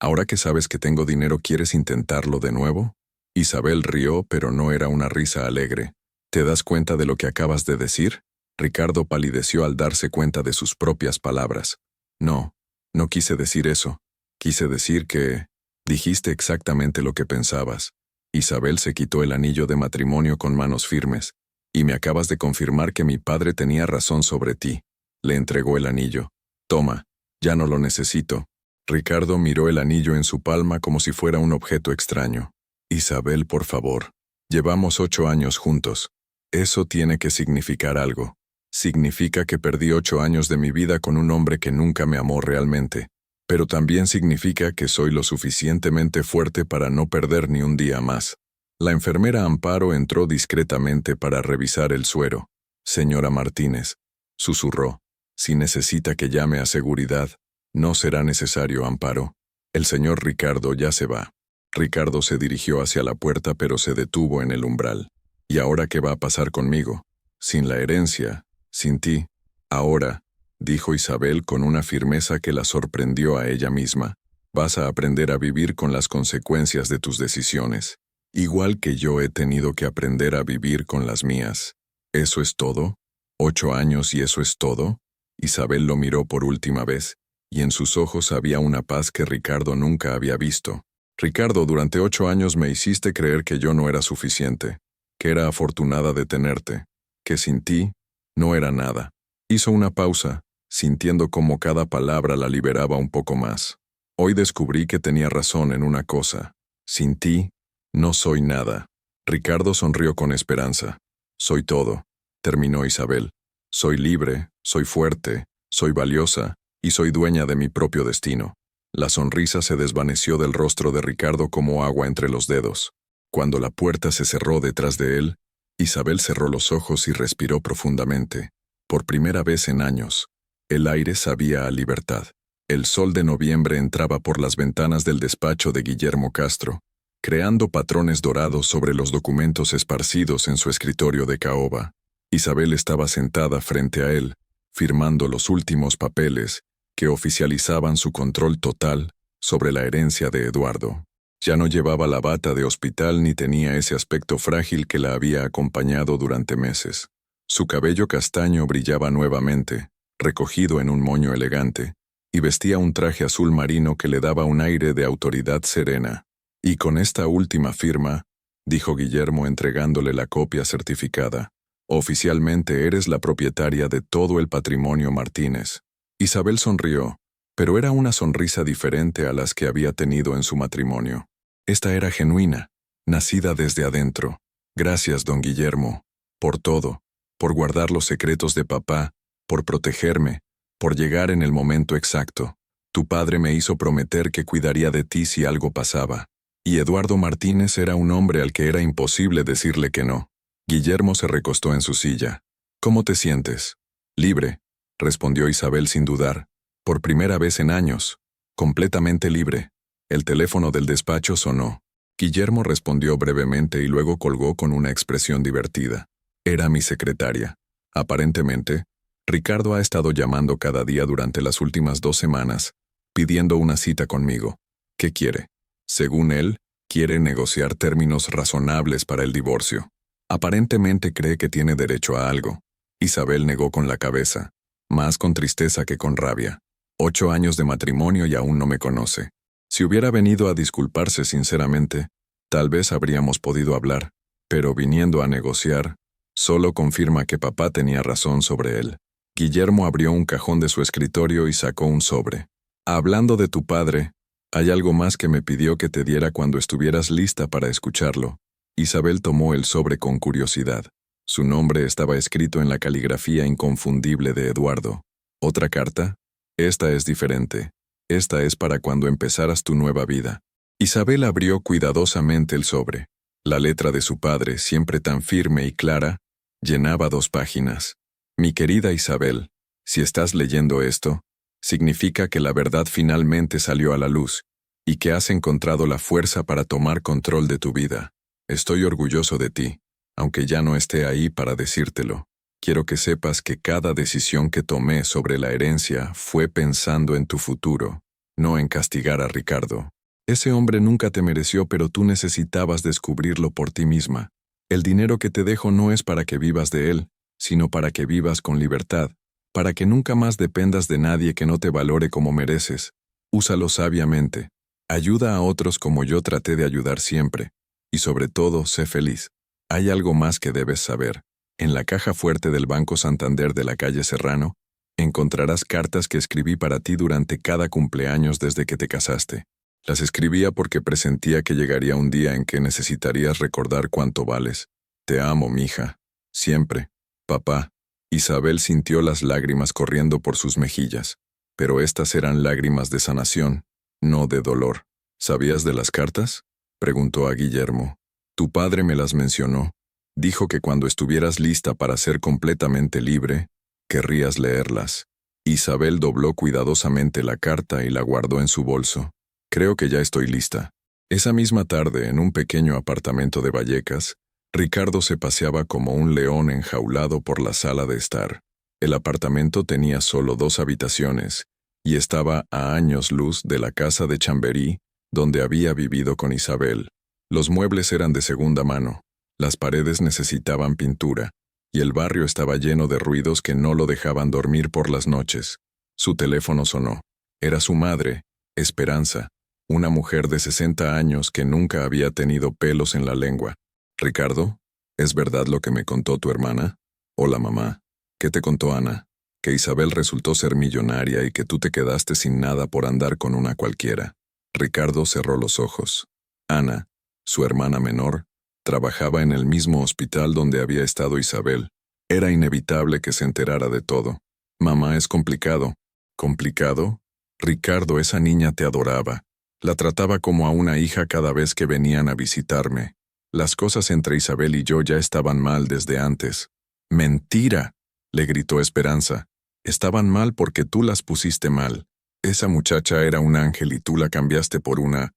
Ahora que sabes que tengo dinero, ¿quieres intentarlo de nuevo? Isabel rió, pero no era una risa alegre. ¿Te das cuenta de lo que acabas de decir? Ricardo palideció al darse cuenta de sus propias palabras. No, no quise decir eso. Quise decir que... Dijiste exactamente lo que pensabas. Isabel se quitó el anillo de matrimonio con manos firmes. Y me acabas de confirmar que mi padre tenía razón sobre ti. Le entregó el anillo. Toma, ya no lo necesito. Ricardo miró el anillo en su palma como si fuera un objeto extraño. Isabel, por favor. Llevamos 8 años juntos. Eso tiene que significar algo. Significa que perdí 8 años de mi vida con un hombre que nunca me amó realmente. Pero también significa que soy lo suficientemente fuerte para no perder ni un día más. La enfermera Amparo entró discretamente para revisar el suero. Señora Martínez, susurró, si necesita que llame a seguridad, no será necesario, Amparo. El señor Ricardo ya se va. Ricardo se dirigió hacia la puerta, pero se detuvo en el umbral. ¿Y ahora qué va a pasar conmigo? Sin la herencia, sin ti. Ahora, dijo Isabel con una firmeza que la sorprendió a ella misma, vas a aprender a vivir con las consecuencias de tus decisiones. Igual que yo he tenido que aprender a vivir con las mías. ¿Eso es todo? ¿8 años y eso es todo? Isabel lo miró por última vez, y en sus ojos había una paz que Ricardo nunca había visto. Ricardo, durante 8 años me hiciste creer que yo no era suficiente, que era afortunada de tenerte, que sin ti no era nada. Hizo una pausa, sintiendo cómo cada palabra la liberaba un poco más. Hoy descubrí que tenía razón en una cosa. Sin ti, no soy nada. Ricardo sonrió con esperanza. Soy todo, terminó Isabel. Soy libre, soy fuerte, soy valiosa, y soy dueña de mi propio destino. La sonrisa se desvaneció del rostro de Ricardo como agua entre los dedos. Cuando la puerta se cerró detrás de él, Isabel cerró los ojos y respiró profundamente. Por primera vez en años, el aire sabía a libertad. El sol de noviembre entraba por las ventanas del despacho de Guillermo Castro, creando patrones dorados sobre los documentos esparcidos en su escritorio de caoba. Isabel estaba sentada frente a él, firmando los últimos papeles que oficializaban su control total sobre la herencia de Eduardo. Ya no llevaba la bata de hospital ni tenía ese aspecto frágil que la había acompañado durante meses. Su cabello castaño brillaba nuevamente, recogido en un moño elegante, y vestía un traje azul marino que le daba un aire de autoridad serena. Y con esta última firma, dijo Guillermo entregándole la copia certificada, oficialmente eres la propietaria de todo el patrimonio Martínez. Isabel sonrió, pero era una sonrisa diferente a las que había tenido en su matrimonio. Esta era genuina, nacida desde adentro. Gracias, don Guillermo, por todo, por guardar los secretos de papá, por protegerme, por llegar en el momento exacto. Tu padre me hizo prometer que cuidaría de ti si algo pasaba. Y Eduardo Martínez era un hombre al que era imposible decirle que no. Guillermo se recostó en su silla. ¿Cómo te sientes? Libre, respondió Isabel sin dudar. Por primera vez en años. Completamente libre. El teléfono del despacho sonó. Guillermo respondió brevemente y luego colgó con una expresión divertida. Era mi secretaria. Aparentemente, Ricardo ha estado llamando cada día durante las últimas 2 semanas, pidiendo una cita conmigo. ¿Qué quiere? Según él, quiere negociar términos razonables para el divorcio. Aparentemente cree que tiene derecho a algo. Isabel negó con la cabeza, más con tristeza que con rabia. 8 años de matrimonio y aún no me conoce. Si hubiera venido a disculparse sinceramente, tal vez habríamos podido hablar, pero viniendo a negociar, solo confirma que papá tenía razón sobre él. Guillermo abrió un cajón de su escritorio y sacó un sobre. Hablando de tu padre, hay algo más que me pidió que te diera cuando estuvieras lista para escucharlo. Isabel tomó el sobre con curiosidad. Su nombre estaba escrito en la caligrafía inconfundible de Eduardo. ¿Otra carta? Esta es diferente. Esta es para cuando empezaras tu nueva vida. Isabel abrió cuidadosamente el sobre. La letra de su padre, siempre tan firme y clara, llenaba 2 páginas. Mi querida Isabel, si estás leyendo esto, significa que la verdad finalmente salió a la luz y que has encontrado la fuerza para tomar control de tu vida. Estoy orgulloso de ti. aunque ya no esté ahí para decírtelo. Quiero que sepas que cada decisión que tomé sobre la herencia fue pensando en tu futuro, no en castigar a Ricardo. Ese hombre nunca te mereció, pero tú necesitabas descubrirlo por ti misma. El dinero que te dejo no es para que vivas de él, sino para que vivas con libertad, para que nunca más dependas de nadie que no te valore como mereces. Úsalo sabiamente. Ayuda a otros como yo traté de ayudar siempre. Y sobre todo, sé feliz. Hay algo más que debes saber. En la caja fuerte del Banco Santander de la calle Serrano, encontrarás cartas que escribí para ti durante cada cumpleaños desde que te casaste. Las escribía porque presentía que llegaría un día en que necesitarías recordar cuánto vales. Te amo, mija. Siempre. Papá. Isabel sintió las lágrimas corriendo por sus mejillas, pero estas eran lágrimas de sanación, no de dolor. ¿Sabías de las cartas? Preguntó a Guillermo. Tu padre me las mencionó. Dijo que cuando estuvieras lista para ser completamente libre, querrías leerlas. Isabel dobló cuidadosamente la carta y la guardó en su bolso. Creo que ya estoy lista. Esa misma tarde, en un pequeño apartamento de Vallecas, Ricardo se paseaba como un león enjaulado por la sala de estar. El apartamento tenía solo 2 habitaciones, y estaba a años luz de la casa de Chamberí, donde había vivido con Isabel. Los muebles eran de segunda mano. Las paredes necesitaban pintura, y el barrio estaba lleno de ruidos que no lo dejaban dormir por las noches. Su teléfono sonó. Era su madre, Esperanza, una mujer de 60 años que nunca había tenido pelos en la lengua. «Ricardo, ¿es verdad lo que me contó tu hermana?» «Hola, mamá. ¿Qué te contó Ana?» «Que Isabel resultó ser millonaria y que tú te quedaste sin nada por andar con una cualquiera». Ricardo cerró los ojos. Ana, su hermana menor, trabajaba en el mismo hospital donde había estado Isabel. Era inevitable que se enterara de todo. «Mamá, es complicado». «¿Complicado?» «Ricardo, esa niña te adoraba. La trataba como a una hija cada vez que venían a visitarme. Las cosas entre Isabel y yo ya estaban mal desde antes». «¡Mentira!», le gritó Esperanza. «Estaban mal porque tú las pusiste mal. Esa muchacha era un ángel y tú la cambiaste por una...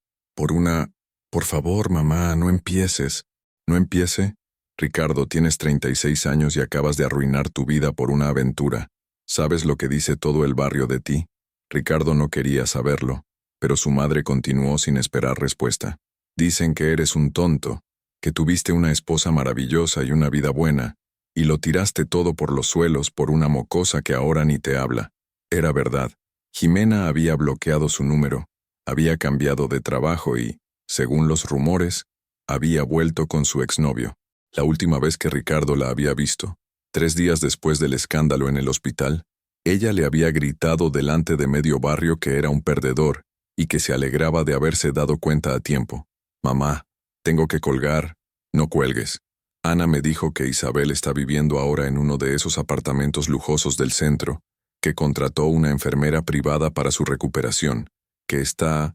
Por favor, mamá, no empieces». «¿No empiece?» «Ricardo, tienes 36 años y acabas de arruinar tu vida por una aventura. ¿Sabes lo que dice todo el barrio de ti?» Ricardo no quería saberlo, pero su madre continuó sin esperar respuesta. «Dicen que eres un tonto, que tuviste una esposa maravillosa y una vida buena, y lo tiraste todo por los suelos por una mocosa que ahora ni te habla». Era verdad. Jimena había bloqueado su número, había cambiado de trabajo y, según los rumores, había vuelto con su exnovio. La última vez que Ricardo la había visto, 3 días después del escándalo en el hospital, ella le había gritado delante de medio barrio que era un perdedor y que se alegraba de haberse dado cuenta a tiempo. «Mamá, tengo que colgar». «No cuelgues. Ana me dijo que Isabel está viviendo ahora en uno de esos apartamentos lujosos del centro, que contrató una enfermera privada para su recuperación, que está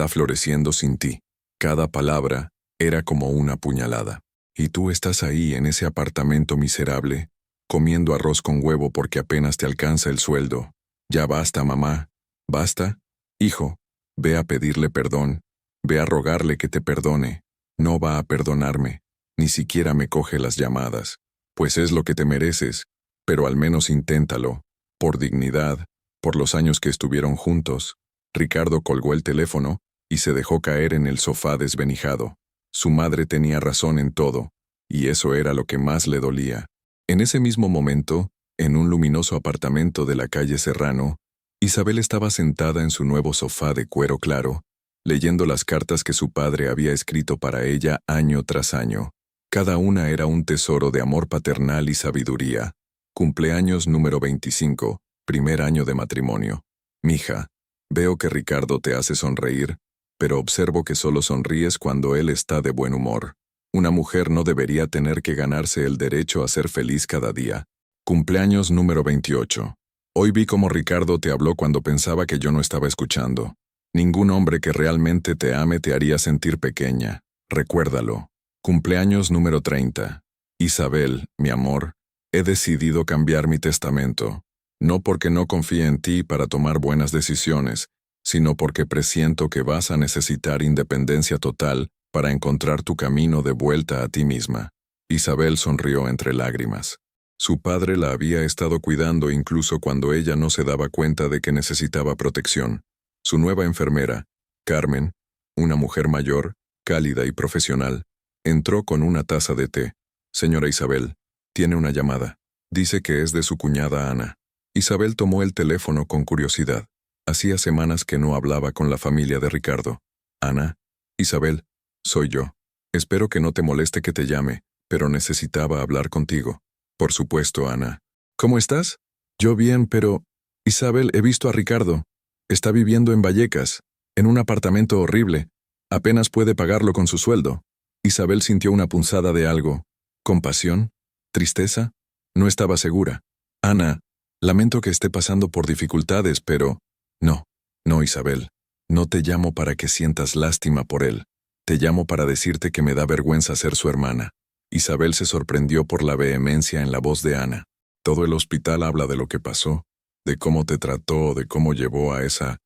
floreciendo sin ti». Cada palabra era como una puñalada. «Y tú estás ahí en ese apartamento miserable, comiendo arroz con huevo porque apenas te alcanza el sueldo. Ya basta, mamá. ¿Basta? Hijo, ve a pedirle perdón. Ve a rogarle que te perdone. No va a perdonarme. Ni siquiera me coge las llamadas. Pues es lo que te mereces, pero al menos inténtalo. Por dignidad, por los años que estuvieron juntos». Ricardo colgó el teléfono y se dejó caer en el sofá desvenijado. Su madre tenía razón en todo, y eso era lo que más le dolía. En ese mismo momento, en un luminoso apartamento de la calle Serrano, Isabel estaba sentada en su nuevo sofá de cuero claro, leyendo las cartas que su padre había escrito para ella año tras año. Cada una era un tesoro de amor paternal y sabiduría. Cumpleaños número 25, primer año de matrimonio. «Mija, veo que Ricardo te hace sonreír, pero observo que solo sonríes cuando él está de buen humor. Una mujer no debería tener que ganarse el derecho a ser feliz cada día». Cumpleaños número 28. Hoy vi cómo Ricardo te habló cuando pensaba que yo no estaba escuchando. Ningún hombre que realmente te ame te haría sentir pequeña. Recuérdalo. Cumpleaños número 30. Isabel, mi amor, he decidido cambiar mi testamento. No porque no confíe en ti para tomar buenas decisiones, sino porque presiento que vas a necesitar independencia total para encontrar tu camino de vuelta a ti misma. Isabel sonrió entre lágrimas. Su padre la había estado cuidando incluso cuando ella no se daba cuenta de que necesitaba protección. Su nueva enfermera, Carmen, una mujer mayor, cálida y profesional, entró con una taza de té. Señora Isabel, tiene una llamada. Dice que es de su cuñada Ana. Isabel tomó el teléfono con curiosidad. Hacía semanas que no hablaba con la familia de Ricardo. Ana, Isabel, soy yo. Espero que no te moleste que te llame, pero necesitaba hablar contigo. Por supuesto, Ana. ¿Cómo estás? Yo bien, pero... Isabel, he visto a Ricardo. Está viviendo en Vallecas, en un apartamento horrible. Apenas puede pagarlo con su sueldo. Isabel sintió una punzada de algo. ¿Compasión? ¿Tristeza? No estaba segura. Ana, lamento que esté pasando por dificultades, pero... No, Isabel. No te llamo para que sientas lástima por él. Te llamo para decirte que me da vergüenza ser su hermana. Isabel se sorprendió por la vehemencia en la voz de Ana. Todo el hospital habla de lo que pasó, de cómo te trató, de cómo llevó a esa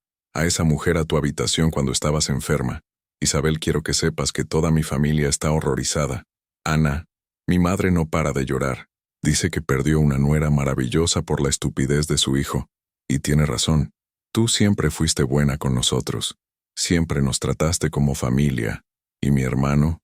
mujer a tu habitación cuando estabas enferma. Isabel, quiero que sepas que toda mi familia está horrorizada. Ana, mi madre no para de llorar. Dice que perdió una nuera maravillosa por la estupidez de su hijo. Y tiene razón. Tú siempre fuiste buena con nosotros. Siempre nos trataste como familia. Y mi hermano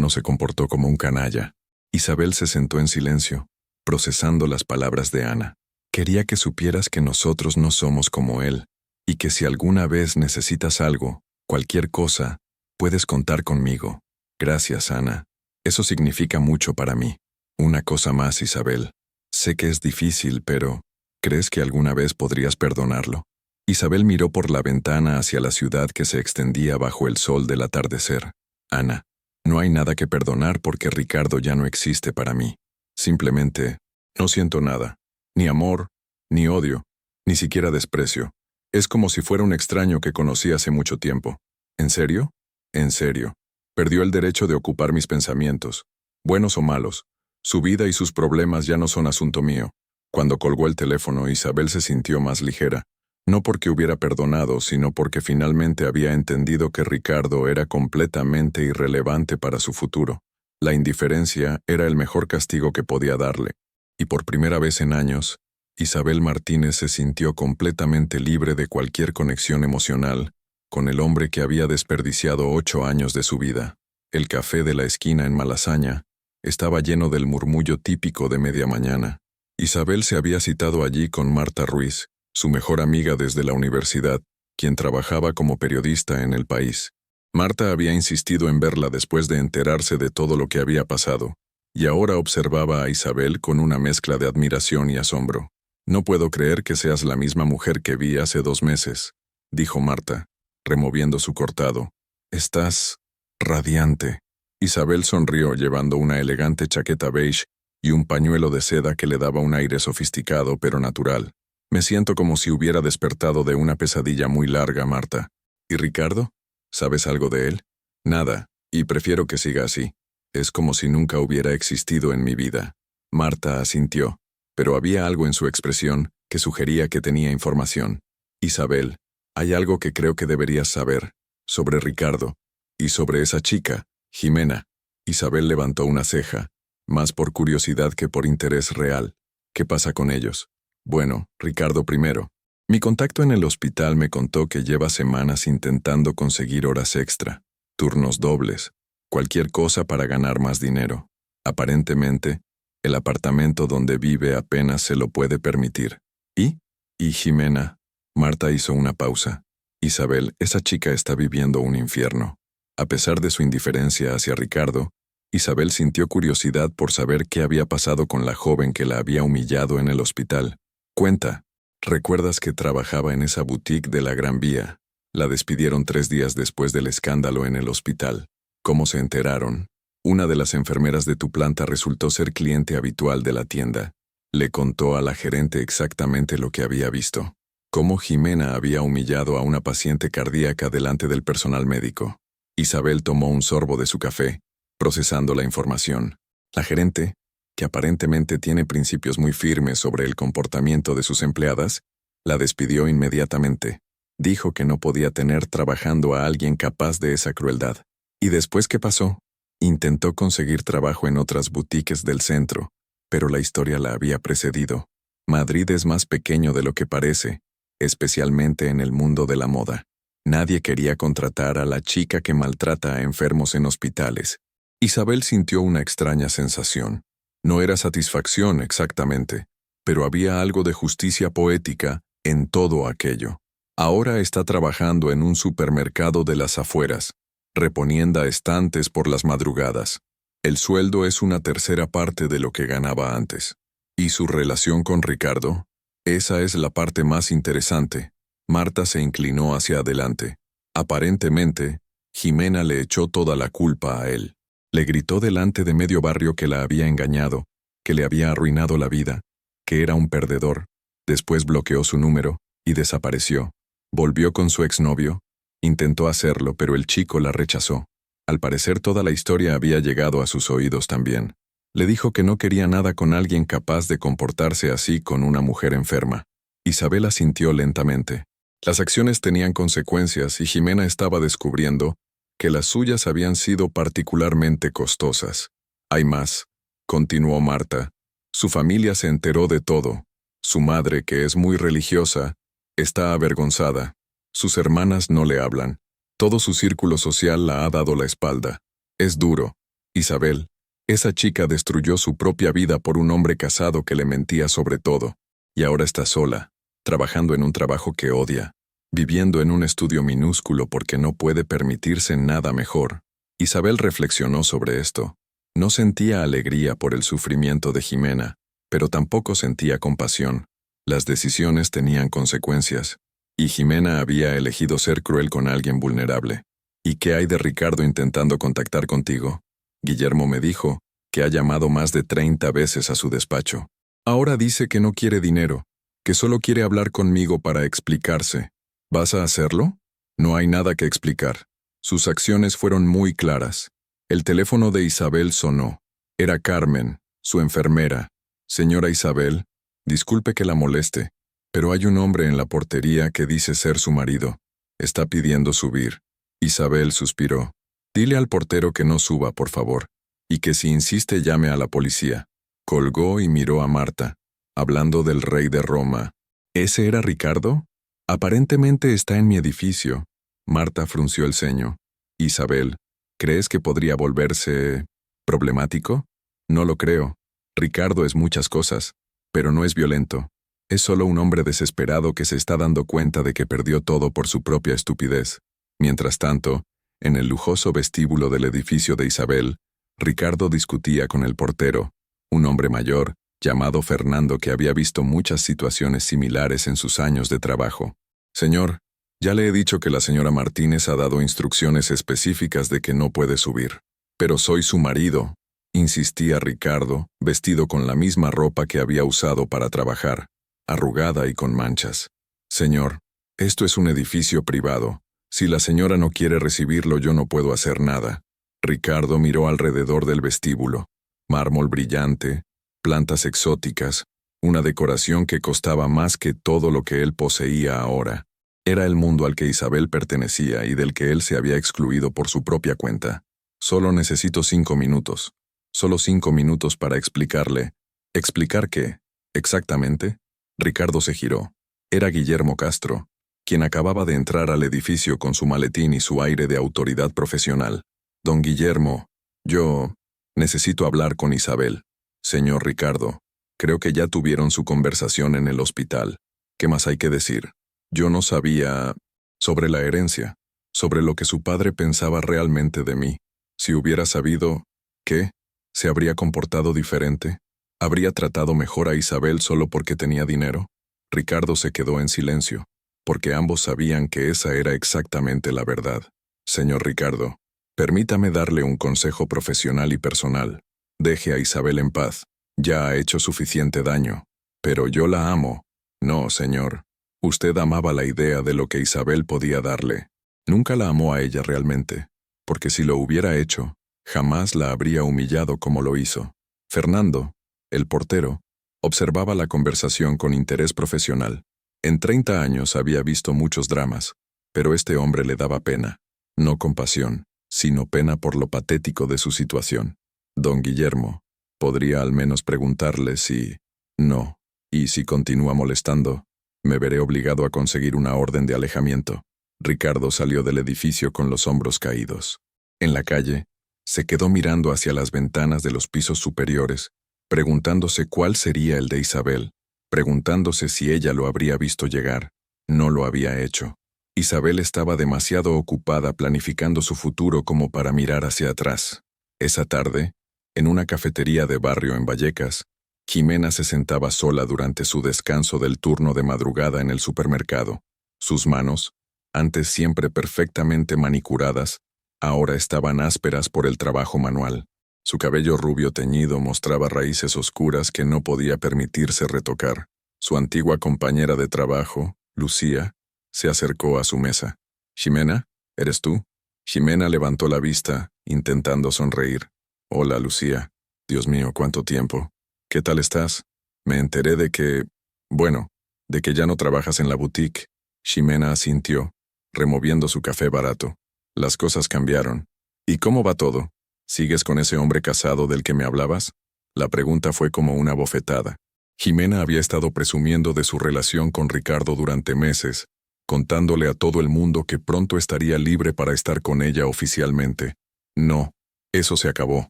se comportó como un canalla. Isabel se sentó en silencio, procesando las palabras de Ana. Quería que supieras que nosotros no somos como él, y que si alguna vez necesitas algo, cualquier cosa, puedes contar conmigo. Gracias, Ana. Eso significa mucho para mí. Una cosa más, Isabel. Sé que es difícil, pero ¿crees que alguna vez podrías perdonarlo? Isabel miró por la ventana hacia la ciudad que se extendía bajo el sol del atardecer. Ana, no hay nada que perdonar porque Ricardo ya no existe para mí. Simplemente, no siento nada. Ni amor, ni odio, ni siquiera desprecio. Es como si fuera un extraño que conocí hace mucho tiempo. ¿En serio? En serio. Perdió el derecho de ocupar mis pensamientos, buenos o malos. Su vida y sus problemas ya no son asunto mío. Cuando colgó el teléfono, Isabel se sintió más ligera. No porque hubiera perdonado, sino porque finalmente había entendido que Ricardo era completamente irrelevante para su futuro. La indiferencia era el mejor castigo que podía darle. Y por primera vez en años, Isabel Martínez se sintió completamente libre de cualquier conexión emocional con el hombre que había desperdiciado 8 años de su vida. El café de la esquina en Malasaña estaba lleno del murmullo típico de media mañana. Isabel se había citado allí con Marta Ruiz, su mejor amiga desde la universidad, quien trabajaba como periodista en El País. Marta había insistido en verla después de enterarse de todo lo que había pasado, y ahora observaba a Isabel con una mezcla de admiración y asombro. «No puedo creer que seas la misma mujer que vi hace 2 meses», dijo Marta, removiendo su cortado. «Estás radiante». Isabel sonrió llevando una elegante chaqueta beige y un pañuelo de seda que le daba un aire sofisticado pero natural. «Me siento como si hubiera despertado de una pesadilla muy larga, Marta. ¿Y Ricardo? ¿Sabes algo de él?» «Nada, y prefiero que siga así. Es como si nunca hubiera existido en mi vida». Marta asintió, pero había algo en su expresión que sugería que tenía información. «Isabel, hay algo que creo que deberías saber, sobre Ricardo, y sobre esa chica, Jimena». Isabel levantó una ceja, más por curiosidad que por interés real. «¿Qué pasa con ellos?» «Bueno, Ricardo primero. Mi contacto en el hospital me contó que lleva semanas intentando conseguir horas extra, turnos dobles, cualquier cosa para ganar más dinero. Aparentemente, el apartamento donde vive apenas se lo puede permitir. ¿Y Jimena?» Marta hizo una pausa. «Isabel, esa chica está viviendo un infierno». A pesar de su indiferencia hacia Ricardo, Isabel sintió curiosidad por saber qué había pasado con la joven que la había humillado en el hospital. «Cuenta, ¿recuerdas que trabajaba en esa boutique de la Gran Vía? La despidieron 3 días después del escándalo en el hospital. ¿Cómo se enteraron? Una de las enfermeras de tu planta resultó ser cliente habitual de la tienda. Le contó a la gerente exactamente lo que había visto. Cómo Jimena había humillado a una paciente cardíaca delante del personal médico». Isabel tomó un sorbo de su café, procesando la información. La gerente, que aparentemente tiene principios muy firmes sobre el comportamiento de sus empleadas, la despidió inmediatamente. Dijo que no podía tener trabajando a alguien capaz de esa crueldad. ¿Y después qué pasó? Intentó conseguir trabajo en otras boutiques del centro, pero la historia la había precedido. Madrid es más pequeño de lo que parece, especialmente en el mundo de la moda. Nadie quería contratar a la chica que maltrata a enfermos en hospitales. Isabel sintió una extraña sensación. No era satisfacción exactamente, pero había algo de justicia poética en todo aquello. Ahora está trabajando en un supermercado de las afueras, reponiendo estantes por las madrugadas. El sueldo es una tercera parte de lo que ganaba antes. ¿Y su relación con Ricardo? Esa es la parte más interesante. Marta se inclinó hacia adelante. Aparentemente, Jimena le echó toda la culpa a él. Le gritó delante de medio barrio que la había engañado, que le había arruinado la vida, que era un perdedor. Después bloqueó su número y desapareció. Volvió con su exnovio. Intentó hacerlo, pero el chico la rechazó. Al parecer toda la historia había llegado a sus oídos también. Le dijo que no quería nada con alguien capaz de comportarse así con una mujer enferma. Isabel asintió lentamente. Las acciones tenían consecuencias y Jimena estaba descubriendo que las suyas habían sido particularmente costosas. Hay más, continuó Marta. Su familia se enteró de todo. Su madre, que es muy religiosa, está avergonzada. Sus hermanas no le hablan. Todo su círculo social la ha dado la espalda. Es duro. Isabel, esa chica destruyó su propia vida por un hombre casado que le mentía sobre todo. Y ahora está sola, trabajando en un trabajo que odia, viviendo en un estudio minúsculo porque no puede permitirse nada mejor. Isabel reflexionó sobre esto. No sentía alegría por el sufrimiento de Jimena, pero tampoco sentía compasión. Las decisiones tenían consecuencias, y Jimena había elegido ser cruel con alguien vulnerable. ¿Y qué hay de Ricardo intentando contactar contigo? Guillermo me dijo que ha llamado más de 30 veces a su despacho. Ahora dice que no quiere dinero, que solo quiere hablar conmigo para explicarse. ¿Vas a hacerlo? No hay nada que explicar. Sus acciones fueron muy claras. El teléfono de Isabel sonó. Era Carmen, su enfermera. Señora Isabel, disculpe que la moleste, pero hay un hombre en la portería que dice ser su marido. Está pidiendo subir. Isabel suspiró. Dile al portero que no suba, por favor, y que si insiste llame a la policía. Colgó y miró a Marta, hablando del rey de Roma. ¿Ese era Ricardo? Aparentemente está en mi edificio. Marta frunció el ceño. Isabel, ¿crees que podría volverse problemático? No lo creo. Ricardo es muchas cosas, pero no es violento. Es solo un hombre desesperado que se está dando cuenta de que perdió todo por su propia estupidez. Mientras tanto, en el lujoso vestíbulo del edificio de Isabel, Ricardo discutía con el portero, un hombre mayor, llamado Fernando, que había visto muchas situaciones similares en sus años de trabajo. Señor, ya le he dicho que la señora Martínez ha dado instrucciones específicas de que no puede subir. Pero soy su marido, insistía Ricardo, vestido con la misma ropa que había usado para trabajar, arrugada y con manchas. Señor, esto es un edificio privado. Si la señora no quiere recibirlo, yo no puedo hacer nada. Ricardo miró alrededor del vestíbulo. Mármol brillante, plantas exóticas, una decoración que costaba más que todo lo que él poseía ahora. Era el mundo al que Isabel pertenecía y del que él se había excluido por su propia cuenta. Solo necesito 5 minutos. Solo 5 minutos para explicarle. ¿Explicar qué? ¿Exactamente? Ricardo se giró. Era Guillermo Castro, quien acababa de entrar al edificio con su maletín y su aire de autoridad profesional. Don Guillermo, yo necesito hablar con Isabel. Señor Ricardo, creo que ya tuvieron su conversación en el hospital. ¿Qué más hay que decir? Yo no sabía sobre la herencia, sobre lo que su padre pensaba realmente de mí. Si hubiera sabido, ¿qué? ¿Se habría comportado diferente? ¿Habría tratado mejor a Isabel solo porque tenía dinero? Ricardo se quedó en silencio, porque ambos sabían que esa era exactamente la verdad. Señor Ricardo, permítame darle un consejo profesional y personal. Deje a Isabel en paz. Ya ha hecho suficiente daño. Pero yo la amo. No, señor. Usted amaba la idea de lo que Isabel podía darle. Nunca la amó a ella realmente, porque si lo hubiera hecho, jamás la habría humillado como lo hizo. Fernando, el portero, observaba la conversación con interés profesional. En 30 años había visto muchos dramas, pero este hombre le daba pena, no compasión. sino pena por lo patético de su situación. Don Guillermo podría al menos preguntarle si... No, y si continúa molestando, me veré obligado a conseguir una orden de alejamiento. Ricardo salió del edificio con los hombros caídos. En la calle, se quedó mirando hacia las ventanas de los pisos superiores, preguntándose cuál sería el de Isabel, preguntándose si ella lo habría visto llegar. No lo había hecho. Isabel estaba demasiado ocupada planificando su futuro como para mirar hacia atrás. Esa tarde, en una cafetería de barrio en Vallecas, Jimena se sentaba sola durante su descanso del turno de madrugada en el supermercado. Sus manos, antes siempre perfectamente manicuradas, ahora estaban ásperas por el trabajo manual. Su cabello rubio teñido mostraba raíces oscuras que no podía permitirse retocar. Su antigua compañera de trabajo, Lucía, se acercó a su mesa. «Ximena, ¿eres tú?» Ximena levantó la vista, intentando sonreír. «Hola, Lucía. Dios mío, ¿cuánto tiempo? ¿Qué tal estás? Me enteré de que... Bueno, de que ya no trabajas en la boutique». Ximena asintió, removiendo su café barato. «Las cosas cambiaron. ¿Y cómo va todo? ¿Sigues con ese hombre casado del que me hablabas?» La pregunta fue como una bofetada. Jimena había estado presumiendo de su relación con Ricardo durante meses, contándole a todo el mundo que pronto estaría libre para estar con ella oficialmente. «No, eso se acabó.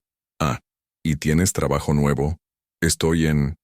Ah, ¿y tienes trabajo nuevo?» «Estoy en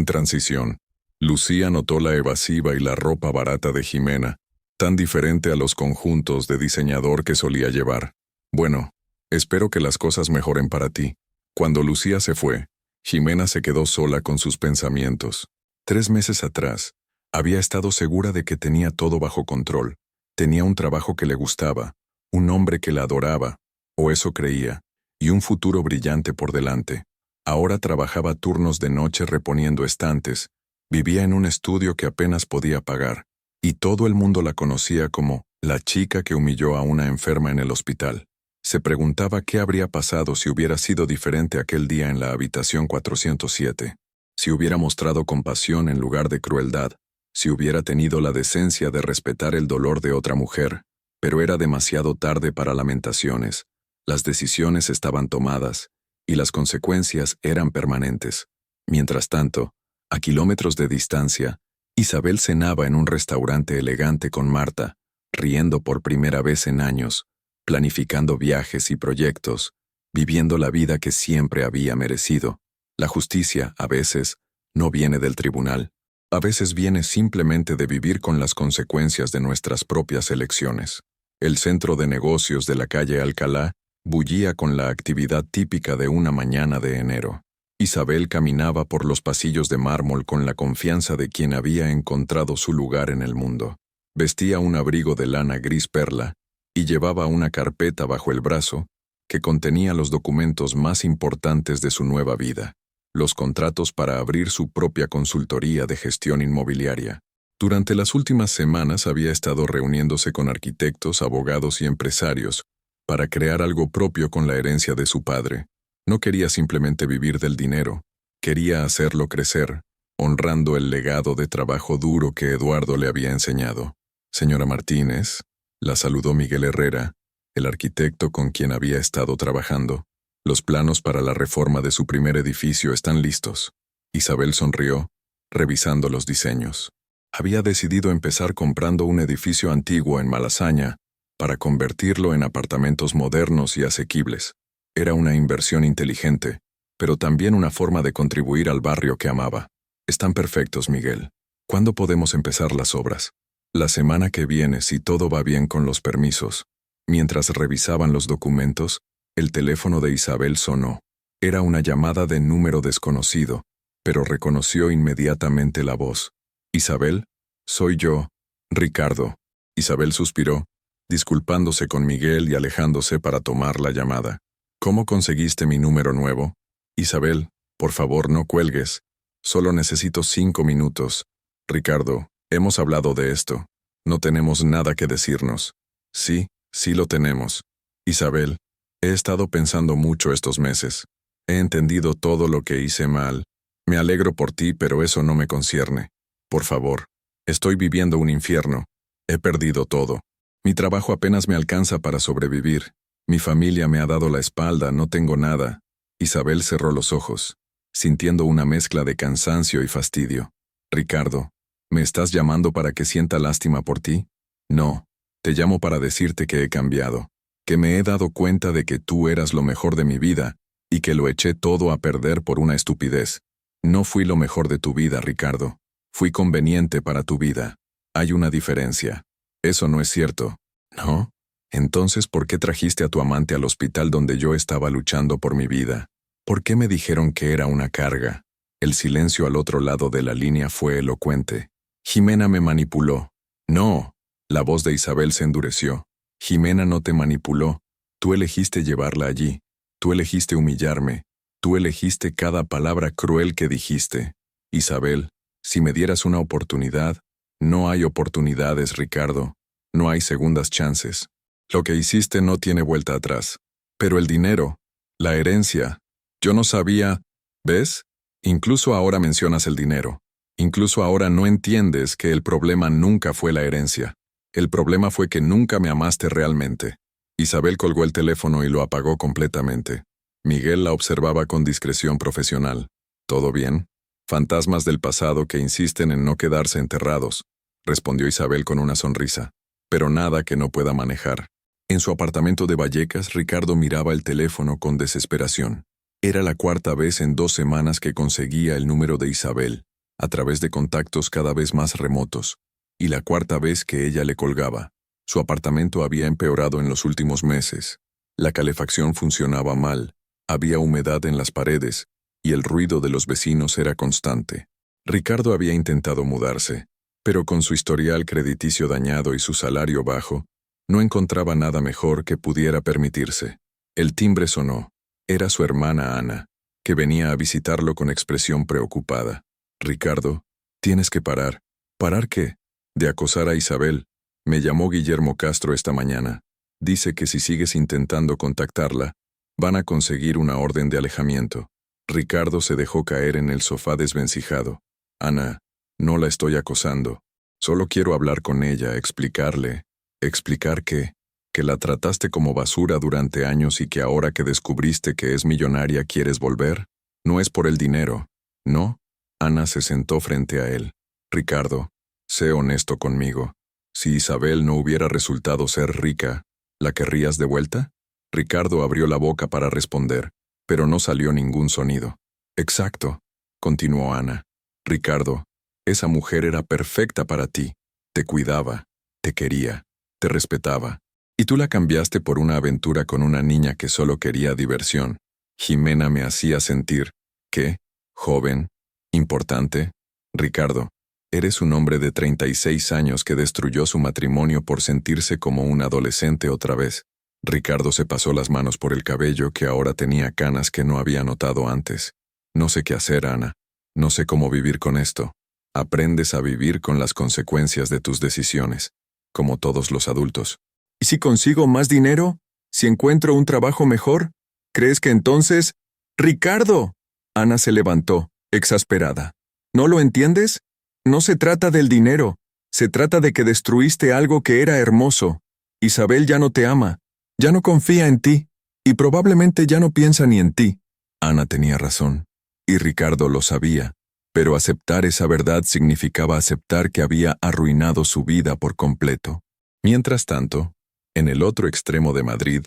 transición». Lucía notó la evasiva y la ropa barata de Jimena, tan diferente a los conjuntos de diseñador que solía llevar. «Bueno, espero que las cosas mejoren para ti». Cuando Lucía se fue, Jimena se quedó sola con sus pensamientos. 3 meses atrás, había estado segura de que tenía todo bajo control. Tenía un trabajo que le gustaba, un hombre que la adoraba, o eso creía, y un futuro brillante por delante. Ahora trabajaba turnos de noche reponiendo estantes, vivía en un estudio que apenas podía pagar, y todo el mundo la conocía como la chica que humilló a una enferma en el hospital. Se preguntaba qué habría pasado si hubiera sido diferente aquel día en la habitación 407, si hubiera mostrado compasión en lugar de crueldad, si hubiera tenido la decencia de respetar el dolor de otra mujer, pero era demasiado tarde para lamentaciones. Las decisiones estaban tomadas, y las consecuencias eran permanentes. Mientras tanto, a kilómetros de distancia, Isabel cenaba en un restaurante elegante con Marta, riendo por primera vez en años, planificando viajes y proyectos, viviendo la vida que siempre había merecido. La justicia, a veces, no viene del tribunal. A veces viene simplemente de vivir con las consecuencias de nuestras propias elecciones. El centro de negocios de la calle Alcalá bullía con la actividad típica de una mañana de enero. Isabel caminaba por los pasillos de mármol con la confianza de quien había encontrado su lugar en el mundo. Vestía un abrigo de lana gris perla y llevaba una carpeta bajo el brazo que contenía los documentos más importantes de su nueva vida, los contratos para abrir su propia consultoría de gestión inmobiliaria. Durante las últimas semanas había estado reuniéndose con arquitectos, abogados y empresarios para crear algo propio con la herencia de su padre. No quería simplemente vivir del dinero, quería hacerlo crecer, honrando el legado de trabajo duro que Eduardo le había enseñado. «Señora Martínez», la saludó Miguel Herrera, el arquitecto con quien había estado trabajando. «Los planos para la reforma de su primer edificio están listos». Isabel sonrió, revisando los diseños. Había decidido empezar comprando un edificio antiguo en Malasaña para convertirlo en apartamentos modernos y asequibles. Era una inversión inteligente, pero también una forma de contribuir al barrio que amaba. «Están perfectos, Miguel. ¿Cuándo podemos empezar las obras?» «La semana que viene, si todo va bien con los permisos». Mientras revisaban los documentos, el teléfono de Isabel sonó. Era una llamada de número desconocido, pero reconoció inmediatamente la voz. «Isabel, soy yo, Ricardo». Isabel suspiró, disculpándose con Miguel y alejándose para tomar la llamada. «¿Cómo conseguiste mi número nuevo?» «Isabel, por favor no cuelgues. Solo necesito 5 minutos. Ricardo, hemos hablado de esto. No tenemos nada que decirnos». «Sí, sí lo tenemos. Isabel, he estado pensando mucho estos meses. He entendido todo lo que hice mal. Me alegro por ti, pero eso no me concierne. Por favor, estoy viviendo un infierno. He perdido todo. Mi trabajo apenas me alcanza para sobrevivir. Mi familia me ha dado la espalda, no tengo nada. Isabel cerró los ojos, sintiendo una mezcla de cansancio y fastidio. Ricardo, ¿me estás llamando para que sienta lástima por ti? No, te llamo para decirte que he cambiado, que me he dado cuenta de que tú eras lo mejor de mi vida y que lo eché todo a perder por una estupidez. No fui lo mejor de tu vida, Ricardo. Fui conveniente para tu vida. Hay una diferencia. Eso no es cierto, ¿no? Entonces, ¿por qué trajiste a tu amante al hospital donde yo estaba luchando por mi vida? ¿Por qué me dijeron que era una carga? El silencio al otro lado de la línea fue elocuente. Jimena me manipuló. No. La voz de Isabel se endureció. Jimena no te manipuló. Tú elegiste llevarla allí. Tú elegiste humillarme. Tú elegiste cada palabra cruel que dijiste. Isabel, si me dieras una oportunidad. No hay oportunidades, Ricardo. No hay segundas chances. Lo que hiciste no tiene vuelta atrás. Pero el dinero, la herencia, yo no sabía, ¿ves? Incluso ahora mencionas el dinero. Incluso ahora no entiendes que el problema nunca fue la herencia. El problema fue que nunca me amaste realmente. Isabel colgó el teléfono y lo apagó completamente. Miguel la observaba con discreción profesional. ¿Todo bien? Fantasmas del pasado que insisten en no quedarse enterrados, respondió Isabel con una sonrisa. Pero nada que no pueda manejar. En su apartamento de Vallecas, Ricardo miraba el teléfono con desesperación. Era la cuarta vez en 2 semanas que conseguía el número de Isabel, a través de contactos cada vez más remotos, y la cuarta vez que ella le colgaba. Su apartamento había empeorado en los últimos meses. La calefacción funcionaba mal, había humedad en las paredes, y el ruido de los vecinos era constante. Ricardo había intentado mudarse, pero con su historial crediticio dañado y su salario bajo, no encontraba nada mejor que pudiera permitirse. El timbre sonó. Era su hermana Ana, que venía a visitarlo con expresión preocupada. Ricardo, tienes que parar. ¿Parar qué? De acosar a Isabel. Me llamó Guillermo Castro esta mañana. Dice que si sigues intentando contactarla, van a conseguir una orden de alejamiento. Ricardo se dejó caer en el sofá desvencijado. Ana, no la estoy acosando. Solo quiero hablar con ella, explicarle. ¿Explicar qué? ¿Que la trataste como basura durante años y que ahora que descubriste que es millonaria quieres volver? No es por el dinero, ¿no? Ana se sentó frente a él. Ricardo, sé honesto conmigo. Si Isabel no hubiera resultado ser rica, ¿la querrías de vuelta? Ricardo abrió la boca para responder, pero no salió ningún sonido. Exacto, continuó Ana. Ricardo, esa mujer era perfecta para ti. Te cuidaba, te quería, te respetaba. Y tú la cambiaste por una aventura con una niña que solo quería diversión. Jimena me hacía sentir, ¿qué? Joven, importante. Ricardo, eres un hombre de 36 años que destruyó su matrimonio por sentirse como un adolescente otra vez. Ricardo se pasó las manos por el cabello que ahora tenía canas que no había notado antes. No sé qué hacer, Ana. No sé cómo vivir con esto. Aprendes a vivir con las consecuencias de tus decisiones, como todos los adultos. ¿Y si consigo más dinero? ¿Si encuentro un trabajo mejor? ¿Crees que entonces... ¡Ricardo! Ana se levantó, exasperada. ¿No lo entiendes? No se trata del dinero. Se trata de que destruiste algo que era hermoso. Isabel ya no te ama. Ya no confía en ti. Y probablemente ya no piensa ni en ti. Ana tenía razón. Y Ricardo lo sabía. Pero aceptar esa verdad significaba aceptar que había arruinado su vida por completo. Mientras tanto, en el otro extremo de Madrid,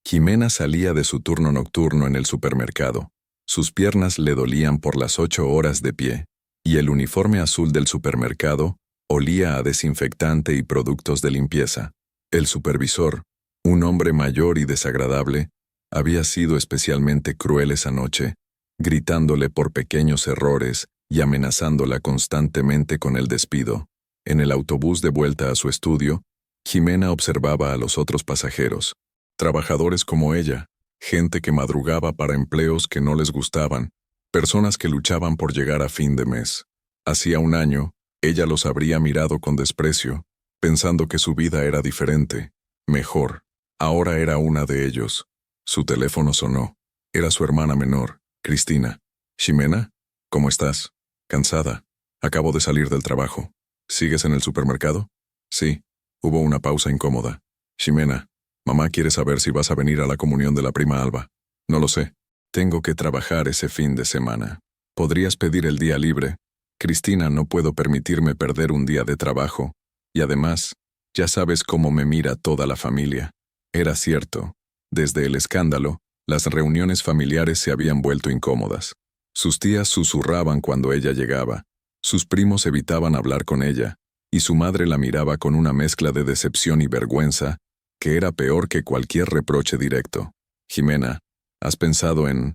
Jimena salía de su turno nocturno en el supermercado. Sus piernas le dolían por las 8 horas de pie, y el uniforme azul del supermercado olía a desinfectante y productos de limpieza. El supervisor, un hombre mayor y desagradable, había sido especialmente cruel esa noche, gritándole por pequeños errores y amenazándola constantemente con el despido. En el autobús de vuelta a su estudio, Jimena observaba a los otros pasajeros, trabajadores como ella, gente que madrugaba para empleos que no les gustaban, personas que luchaban por llegar a fin de mes. Hacía un año, ella los habría mirado con desprecio, pensando que su vida era diferente, mejor. Ahora era una de ellos. Su teléfono sonó. Era su hermana menor, Cristina. «Ximena, ¿cómo estás? Cansada. Acabo de salir del trabajo. ¿Sigues en el supermercado?» «Sí». Hubo una pausa incómoda. «Ximena, Mamá quiere saber si vas a venir a la comunión de la prima Alba. No lo sé. Tengo que trabajar ese fin de semana. ¿Podrías pedir el día libre? Cristina, no puedo permitirme perder un día de trabajo. Y además, ya sabes cómo me mira toda la familia. Era cierto. Desde el escándalo, las reuniones familiares se habían vuelto incómodas. Sus tías susurraban cuando ella llegaba. Sus primos evitaban hablar con ella, y su madre la miraba con una mezcla de decepción y vergüenza, que era peor que cualquier reproche directo. Jimena, ¿has pensado en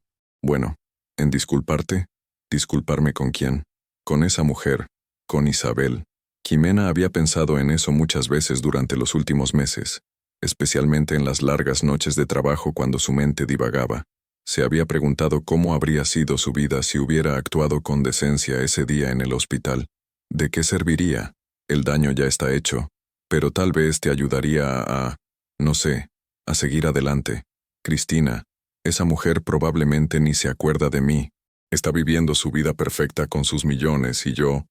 disculparte? ¿Disculparme con quién? Con esa mujer, con Isabel. Jimena había pensado en eso muchas veces durante los últimos meses, especialmente en las largas noches de trabajo cuando su mente divagaba. Se había preguntado cómo habría sido su vida si hubiera actuado con decencia ese día en el hospital. ¿De qué serviría? El daño ya está hecho, pero tal vez te ayudaría no sé, a seguir adelante. Cristina, esa mujer probablemente ni se acuerda de mí. Está viviendo su vida perfecta con sus millones y yo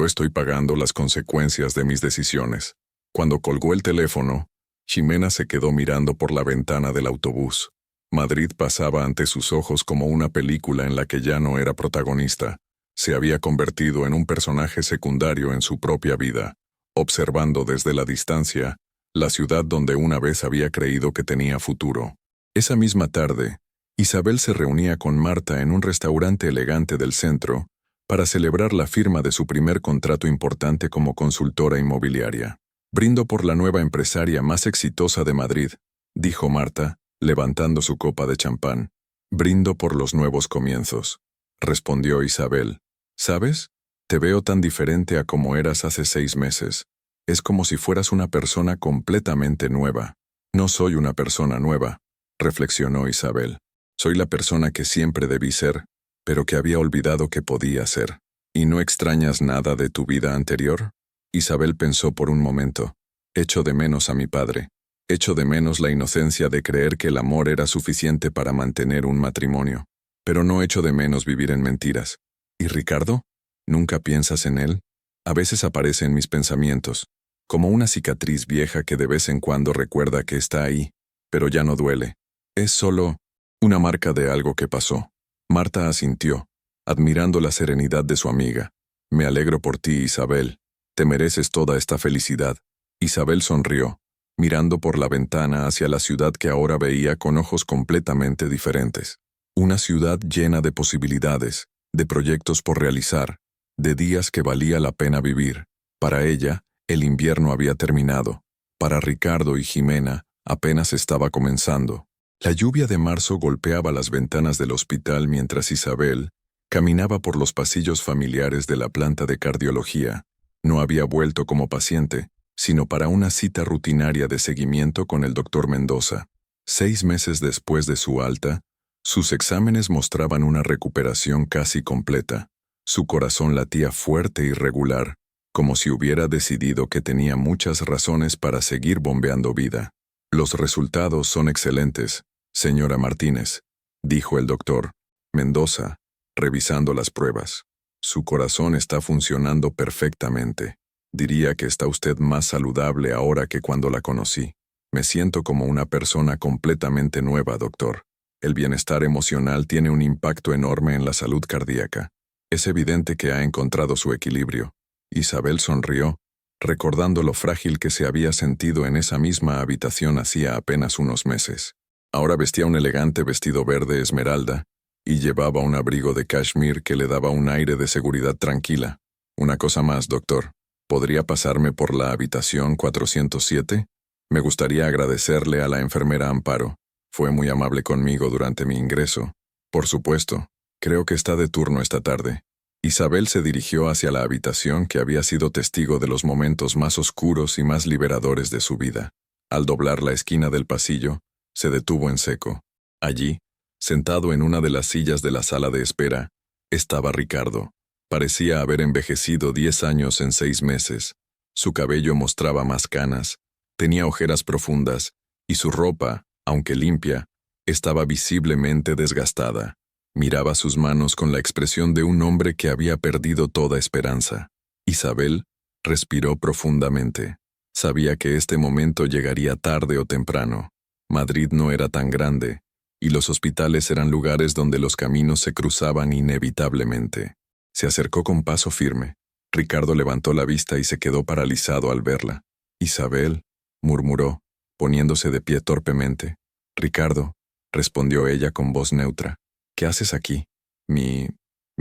estoy pagando las consecuencias de mis decisiones. Cuando colgó el teléfono, Ximena se quedó mirando por la ventana del autobús. Madrid pasaba ante sus ojos como una película en la que ya no era protagonista. Se había convertido en un personaje secundario en su propia vida, observando desde la distancia la ciudad donde una vez había creído que tenía futuro. Esa misma tarde, Isabel se reunía con Marta en un restaurante elegante del centro para celebrar la firma de su primer contrato importante como consultora inmobiliaria. «Brindo por la nueva empresaria más exitosa de Madrid», dijo Marta, levantando su copa de champán. «Brindo por los nuevos comienzos», respondió Isabel. «¿Sabes? Te veo tan diferente a como eras hace 6 meses. Es como si fueras una persona completamente nueva». «No soy una persona nueva», reflexionó Isabel. «Soy la persona que siempre debí ser, pero que había olvidado que podía ser». «¿Y no extrañas nada de tu vida anterior?». Isabel pensó por un momento. «Echo de menos a mi padre. Echo de menos la inocencia de creer que el amor era suficiente para mantener un matrimonio. Pero no echo de menos vivir en mentiras». «¿Y Ricardo? ¿Nunca piensas en él?». «A veces aparece en mis pensamientos, como una cicatriz vieja que de vez en cuando recuerda que está ahí, pero ya no duele. Es solo una marca de algo que pasó». Marta asintió, admirando la serenidad de su amiga. «Me alegro por ti, Isabel. Te mereces toda esta felicidad». Isabel sonrió, mirando por la ventana hacia la ciudad que ahora veía con ojos completamente diferentes. Una ciudad llena de posibilidades, de proyectos por realizar, de días que valía la pena vivir. Para ella, el invierno había terminado. Para Ricardo y Jimena, apenas estaba comenzando. La lluvia de marzo golpeaba las ventanas del hospital mientras Isabel caminaba por los pasillos familiares de la planta de cardiología. No había vuelto como paciente, sino para una cita rutinaria de seguimiento con el doctor Mendoza. 6 meses después de su alta, sus exámenes mostraban una recuperación casi completa. Su corazón latía fuerte y regular, como si hubiera decidido que tenía muchas razones para seguir bombeando vida. «Los resultados son excelentes, señora Martínez», dijo el doctor Mendoza, revisando las pruebas. «Su corazón está funcionando perfectamente. Diría que está usted más saludable ahora que cuando la conocí. Me siento como una persona completamente nueva, doctor. El bienestar emocional tiene un impacto enorme en la salud cardíaca. Es evidente que ha encontrado su equilibrio». Isabel sonrió, recordando lo frágil que se había sentido en esa misma habitación hacía apenas unos meses. Ahora vestía un elegante vestido verde esmeralda y llevaba un abrigo de cashmere que le daba un aire de seguridad tranquila. «Una cosa más, doctor. ¿Podría pasarme por la habitación 407? Me gustaría agradecerle a la enfermera Amparo. Fue muy amable conmigo durante mi ingreso». «Por supuesto. Creo que está de turno esta tarde». Isabel se dirigió hacia la habitación que había sido testigo de los momentos más oscuros y más liberadores de su vida. Al doblar la esquina del pasillo, se detuvo en seco. Allí, sentado en una de las sillas de la sala de espera, estaba Ricardo. Parecía haber envejecido 10 años en 6 meses. Su cabello mostraba más canas, tenía ojeras profundas, y su ropa, aunque limpia, estaba visiblemente desgastada. Miraba sus manos con la expresión de un hombre que había perdido toda esperanza. Isabel respiró profundamente. Sabía que este momento llegaría tarde o temprano. Madrid no era tan grande, y los hospitales eran lugares donde los caminos se cruzaban inevitablemente. Se acercó con paso firme. Ricardo levantó la vista y se quedó paralizado al verla. «Isabel», murmuró, poniéndose de pie torpemente. «Ricardo», respondió ella con voz neutra. «¿Qué haces aquí?» Mi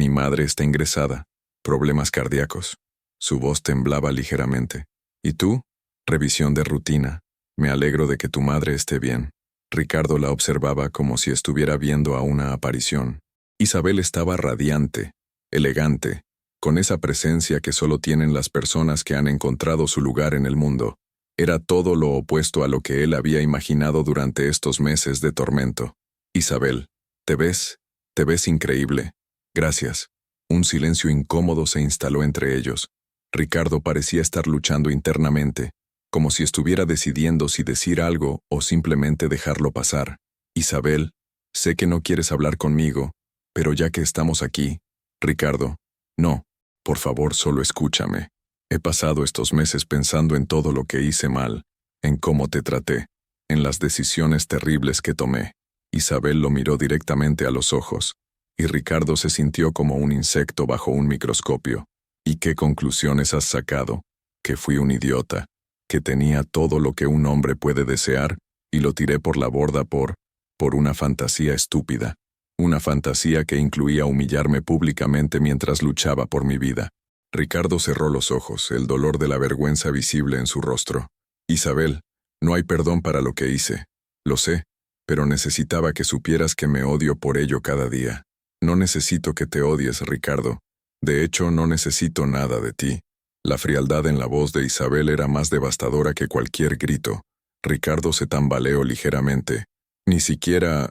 madre está ingresada. Problemas cardíacos». Su voz temblaba ligeramente. «¿Y tú?» «Revisión de rutina. Me alegro de que tu madre esté bien». Ricardo la observaba como si estuviera viendo a una aparición. Isabel estaba radiante, elegante, con esa presencia que solo tienen las personas que han encontrado su lugar en el mundo. Era todo lo opuesto a lo que él había imaginado durante estos meses de tormento. «Isabel, te ves increíble». «Gracias». Un silencio incómodo se instaló entre ellos. Ricardo parecía estar luchando internamente, como si estuviera decidiendo si decir algo o simplemente dejarlo pasar. «Isabel, sé que no quieres hablar conmigo, pero ya que estamos aquí...» «Ricardo, no, por favor, solo escúchame. He pasado estos meses pensando en todo lo que hice mal, en cómo te traté, en las decisiones terribles que tomé». Isabel lo miró directamente a los ojos, y Ricardo se sintió como un insecto bajo un microscopio. «¿Y qué conclusiones has sacado? Que fui un idiota, que tenía todo lo que un hombre puede desear, y lo tiré por la borda por una fantasía estúpida. Una fantasía que incluía humillarme públicamente mientras luchaba por mi vida». Ricardo cerró los ojos, el dolor de la vergüenza visible en su rostro. «Isabel, no hay perdón para lo que hice. Lo sé, pero necesitaba que supieras que me odio por ello cada día». «No necesito que te odies, Ricardo. De hecho, no necesito nada de ti». La frialdad en la voz de Isabel era más devastadora que cualquier grito. Ricardo se tambaleó ligeramente. Ni siquiera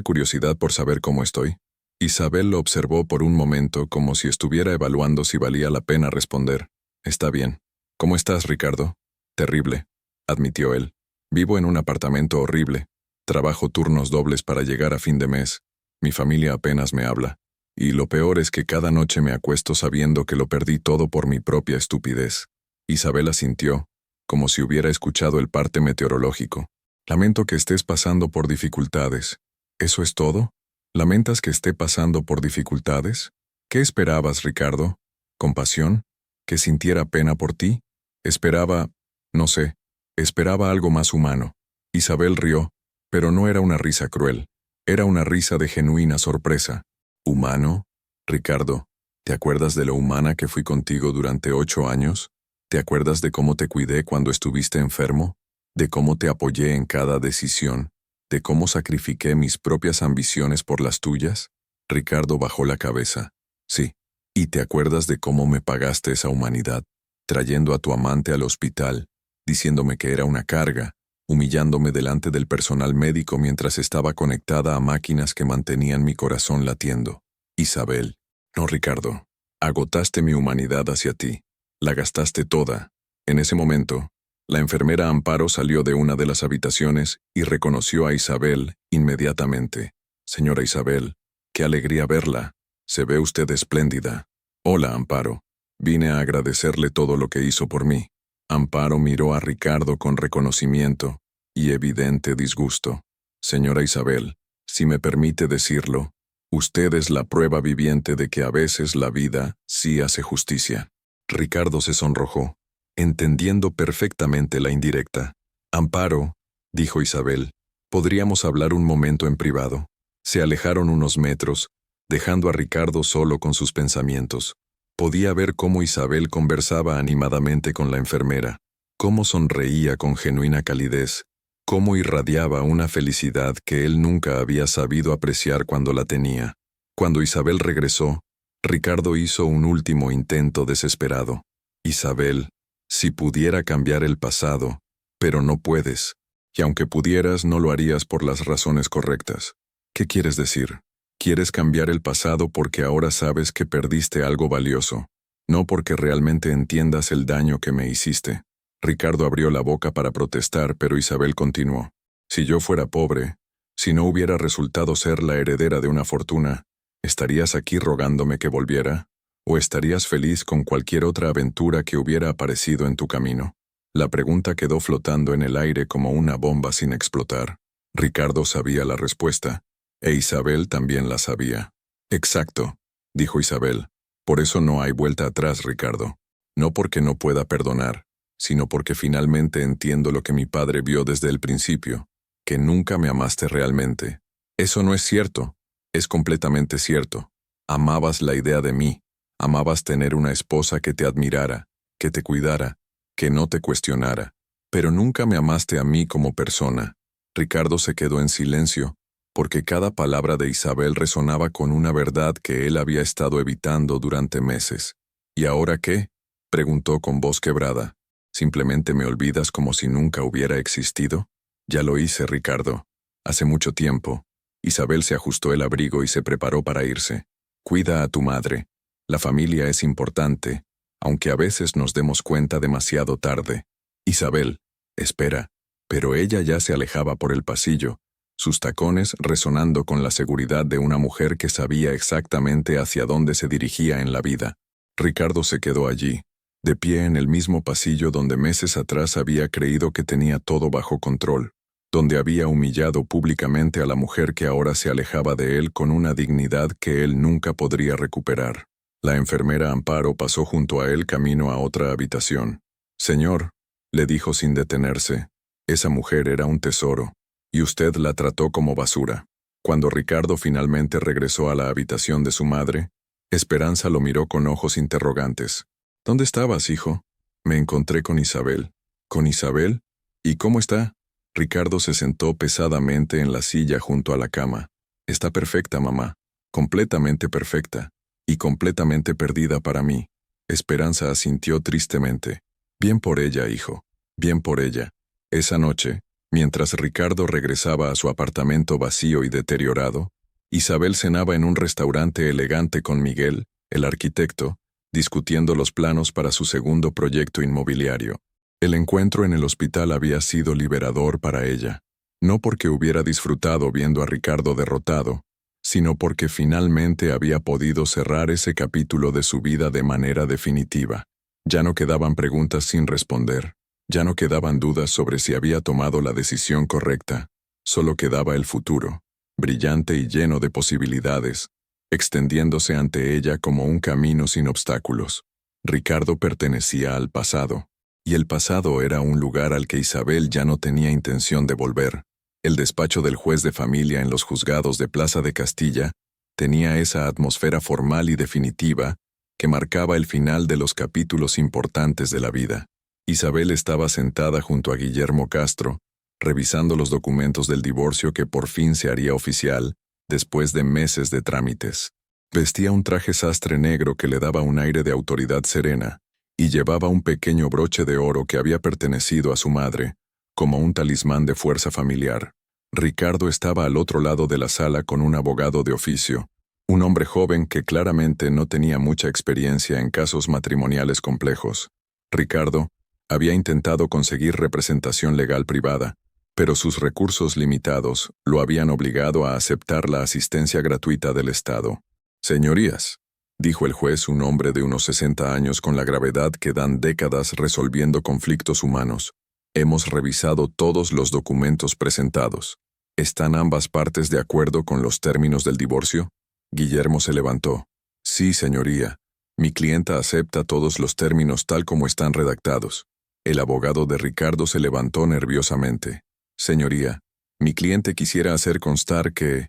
curiosidad por saber cómo estoy». Isabel lo observó por un momento como si estuviera evaluando si valía la pena responder. «Está bien. ¿Cómo estás, Ricardo?» «Terrible», admitió él. «Vivo en un apartamento horrible. Trabajo turnos dobles para llegar a fin de mes. Mi familia apenas me habla. Y lo peor es que cada noche me acuesto sabiendo que lo perdí todo por mi propia estupidez». Isabel asintió, como si hubiera escuchado el parte meteorológico. «Lamento que estés pasando por dificultades». «¿Eso es todo? ¿Lamentas que esté pasando por dificultades? ¿Qué esperabas, Ricardo? ¿Compasión? ¿Que sintiera pena por ti? Esperaba, no sé, esperaba algo más humano». Isabel rió, pero no era una risa cruel. Era una risa de genuina sorpresa. «¿Humano? Ricardo, ¿te acuerdas de lo humana que fui contigo durante 8 años? ¿Te acuerdas de cómo te cuidé cuando estuviste enfermo? ¿De cómo te apoyé en cada decisión? ¿De cómo sacrifiqué mis propias ambiciones por las tuyas?» Ricardo bajó la cabeza. «Sí. ¿Y te acuerdas de cómo me pagaste esa humanidad, trayendo a tu amante al hospital, diciéndome que era una carga, humillándome delante del personal médico mientras estaba conectada a máquinas que mantenían mi corazón latiendo?» «Isabel». «No, Ricardo. Agotaste mi humanidad hacia ti. La gastaste toda». En ese momento, la enfermera Amparo salió de una de las habitaciones y reconoció a Isabel inmediatamente. «Señora Isabel, qué alegría verla. Se ve usted espléndida». «Hola, Amparo. Vine a agradecerle todo lo que hizo por mí». Amparo miró a Ricardo con reconocimiento y evidente disgusto. «Señora Isabel, si me permite decirlo, usted es la prueba viviente de que a veces la vida sí hace justicia». Ricardo se sonrojó, entendiendo perfectamente la indirecta. «Amparo», dijo Isabel, «podríamos hablar un momento en privado». Se alejaron unos metros, dejando a Ricardo solo con sus pensamientos. Podía ver cómo Isabel conversaba animadamente con la enfermera, cómo sonreía con genuina calidez, cómo irradiaba una felicidad que él nunca había sabido apreciar cuando la tenía. Cuando Isabel regresó, Ricardo hizo un último intento desesperado. «Isabel, si pudiera cambiar el pasado, pero no puedes, y aunque pudieras no lo harías por las razones correctas». «¿Qué quieres decir? Quieres cambiar el pasado porque ahora sabes que perdiste algo valioso, no porque realmente entiendas el daño que me hiciste». Ricardo abrió la boca para protestar, pero Isabel continuó. «Si yo fuera pobre, si no hubiera resultado ser la heredera de una fortuna, ¿estarías aquí rogándome que volviera? ¿O estarías feliz con cualquier otra aventura que hubiera aparecido en tu camino? La pregunta quedó flotando en el aire como una bomba sin explotar. Ricardo sabía la respuesta, e Isabel también la sabía. Exacto, dijo Isabel. Por eso no hay vuelta atrás, Ricardo. No porque no pueda perdonar, sino porque finalmente entiendo lo que mi padre vio desde el principio, que nunca me amaste realmente. Eso no es cierto, es completamente cierto. Amabas la idea de mí, amabas tener una esposa que te admirara, que te cuidara, que no te cuestionara, pero nunca me amaste a mí como persona. Ricardo se quedó en silencio, porque cada palabra de Isabel resonaba con una verdad que él había estado evitando durante meses. ¿Y ahora qué?, preguntó con voz quebrada. ¿Simplemente me olvidas como si nunca hubiera existido? Ya lo hice, Ricardo. Hace mucho tiempo. Isabel se ajustó el abrigo y se preparó para irse. Cuida a tu madre. La familia es importante, aunque a veces nos demos cuenta demasiado tarde. Isabel, espera. Pero ella ya se alejaba por el pasillo, sus tacones resonando con la seguridad de una mujer que sabía exactamente hacia dónde se dirigía en la vida. Ricardo se quedó allí, de pie en el mismo pasillo donde meses atrás había creído que tenía todo bajo control, donde había humillado públicamente a la mujer que ahora se alejaba de él con una dignidad que él nunca podría recuperar. La enfermera Amparo pasó junto a él camino a otra habitación. Señor, le dijo sin detenerse, esa mujer era un tesoro, y usted la trató como basura. Cuando Ricardo finalmente regresó a la habitación de su madre, Esperanza lo miró con ojos interrogantes. ¿Dónde estabas, hijo? Me encontré con Isabel. ¿Con Isabel? ¿Y cómo está? Ricardo se sentó pesadamente en la silla junto a la cama. Está perfecta, mamá. Completamente perfecta. Y completamente perdida para mí. Esperanza asintió tristemente. Bien por ella, hijo. Bien por ella. Esa noche, mientras Ricardo regresaba a su apartamento vacío y deteriorado, Isabel cenaba en un restaurante elegante con Miguel, el arquitecto, discutiendo los planos para su segundo proyecto inmobiliario. El encuentro en el hospital había sido liberador para ella, no porque hubiera disfrutado viendo a Ricardo derrotado, sino porque finalmente había podido cerrar ese capítulo de su vida de manera definitiva. Ya no quedaban preguntas sin responder, ya no quedaban dudas sobre si había tomado la decisión correcta, solo quedaba el futuro, brillante y lleno de posibilidades, extendiéndose ante ella como un camino sin obstáculos. Ricardo pertenecía al pasado, y el pasado era un lugar al que Isabel ya no tenía intención de volver. El despacho del juez de familia en los juzgados de Plaza de Castilla tenía esa atmósfera formal y definitiva que marcaba el final de los capítulos importantes de la vida. Isabel estaba sentada junto a Guillermo Castro, revisando los documentos del divorcio que por fin se haría oficial, después de meses de trámites. Vestía un traje sastre negro que le daba un aire de autoridad serena, y llevaba un pequeño broche de oro que había pertenecido a su madre, como un talismán de fuerza familiar. Ricardo estaba al otro lado de la sala con un abogado de oficio, un hombre joven que claramente no tenía mucha experiencia en casos matrimoniales complejos. Ricardo había intentado conseguir representación legal privada, pero sus recursos limitados lo habían obligado a aceptar la asistencia gratuita del Estado. Señorías, dijo el juez, un hombre de unos 60 años con la gravedad que dan décadas resolviendo conflictos humanos. Hemos revisado todos los documentos presentados. ¿Están ambas partes de acuerdo con los términos del divorcio? Guillermo se levantó. Sí, señoría. Mi clienta acepta todos los términos tal como están redactados. El abogado de Ricardo se levantó nerviosamente. Señoría, mi cliente quisiera hacer constar que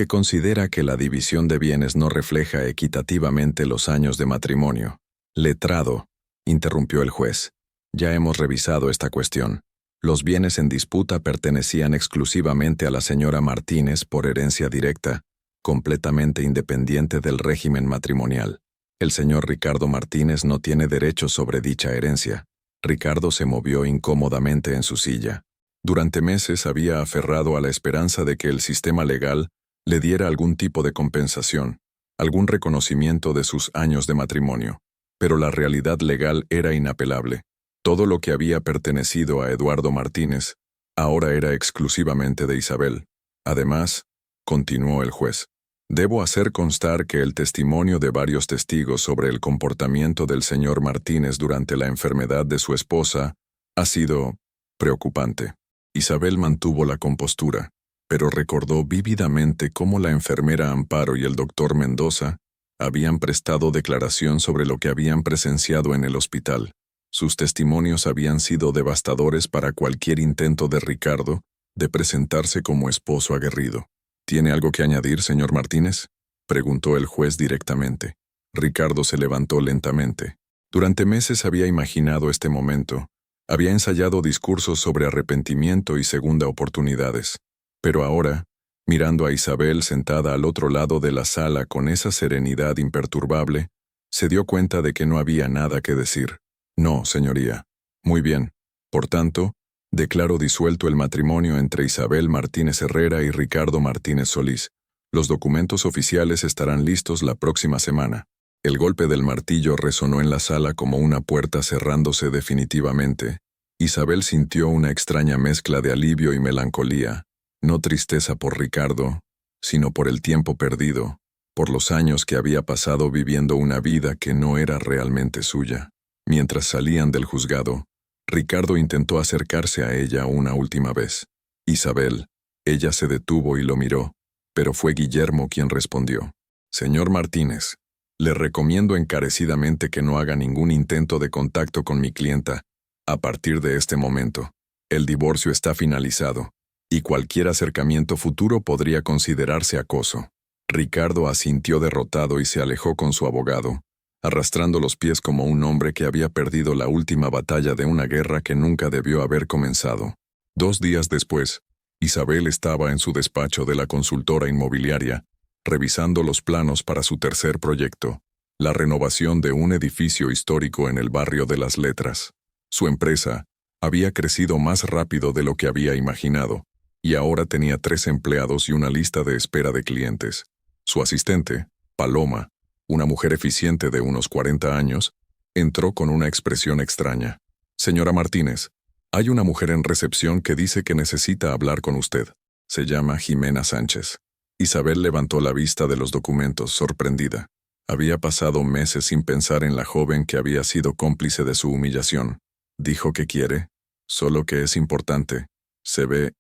considera que la división de bienes no refleja equitativamente los años de matrimonio. Letrado, interrumpió el juez. Ya hemos revisado esta cuestión. Los bienes en disputa pertenecían exclusivamente a la señora Martínez por herencia directa, completamente independiente del régimen matrimonial. El señor Ricardo Martínez no tiene derechos sobre dicha herencia. Ricardo se movió incómodamente en su silla. Durante meses había aferrado a la esperanza de que el sistema legal le diera algún tipo de compensación, algún reconocimiento de sus años de matrimonio. Pero la realidad legal era inapelable. Todo lo que había pertenecido a Eduardo Martínez ahora era exclusivamente de Isabel. Además, continuó el juez, debo hacer constar que el testimonio de varios testigos sobre el comportamiento del señor Martínez durante la enfermedad de su esposa Ha sido preocupante. Isabel mantuvo la compostura, pero recordó vívidamente cómo la enfermera Amparo y el doctor Mendoza habían prestado declaración sobre lo que habían presenciado en el hospital. Sus testimonios habían sido devastadores para cualquier intento de Ricardo de presentarse como esposo aguerrido. ¿Tiene algo que añadir, señor Martínez?, preguntó el juez directamente. Ricardo se levantó lentamente. Durante meses había imaginado este momento. Había ensayado discursos sobre arrepentimiento y segunda oportunidades. Pero ahora, mirando a Isabel sentada al otro lado de la sala con esa serenidad imperturbable, se dio cuenta de que no había nada que decir. No, señoría. Muy bien. Por tanto, declaro disuelto el matrimonio entre Isabel Martínez Herrera y Ricardo Martínez Solís. Los documentos oficiales estarán listos la próxima semana. El golpe del martillo resonó en la sala como una puerta cerrándose definitivamente. Isabel sintió una extraña mezcla de alivio y melancolía, no tristeza por Ricardo, sino por el tiempo perdido, por los años que había pasado viviendo una vida que no era realmente suya. Mientras salían del juzgado, Ricardo intentó acercarse a ella una última vez. Isabel, ella se detuvo y lo miró, pero fue Guillermo quien respondió. Señor Martínez, le recomiendo encarecidamente que no haga ningún intento de contacto con mi clienta. A partir de este momento, el divorcio está finalizado, y cualquier acercamiento futuro podría considerarse acoso. Ricardo asintió derrotado y se alejó con su abogado, arrastrando los pies como un hombre que había perdido la última batalla de una guerra que nunca debió haber comenzado. 2 días después, Isabel estaba en su despacho de la consultora inmobiliaria, revisando los planos para su tercer proyecto, la renovación de un edificio histórico en el barrio de Las Letras. Su empresa había crecido más rápido de lo que había imaginado, y ahora tenía 3 empleados y una lista de espera de clientes. Su asistente, Paloma, una mujer eficiente de unos 40 años, entró con una expresión extraña. Señora Martínez, hay una mujer en recepción que dice que necesita hablar con usted. Se llama Jimena Sánchez. Isabel levantó la vista de los documentos, sorprendida. Había pasado meses sin pensar en la joven que había sido cómplice de su humillación. Dijo que quiere, solo que es importante. Se ve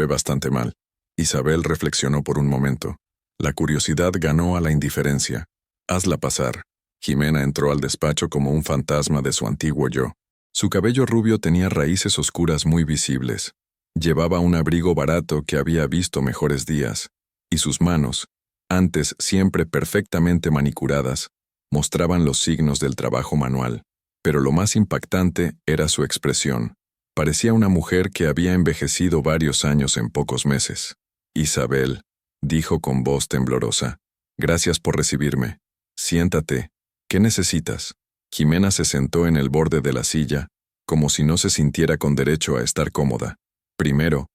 bastante mal. Isabel reflexionó por un momento. La curiosidad ganó a la indiferencia. Hazla pasar. Jimena entró al despacho como un fantasma de su antiguo yo. Su cabello rubio tenía raíces oscuras muy visibles. Llevaba un abrigo barato que había visto mejores días, y sus manos, antes siempre perfectamente manicuradas, mostraban los signos del trabajo manual. Pero lo más impactante era su expresión. Parecía una mujer que había envejecido varios años en pocos meses. Isabel, dijo con voz temblorosa, gracias por recibirme. Siéntate. ¿Qué necesitas? Jimena se sentó en el borde de la silla, como si no se sintiera con derecho a estar cómoda. Primero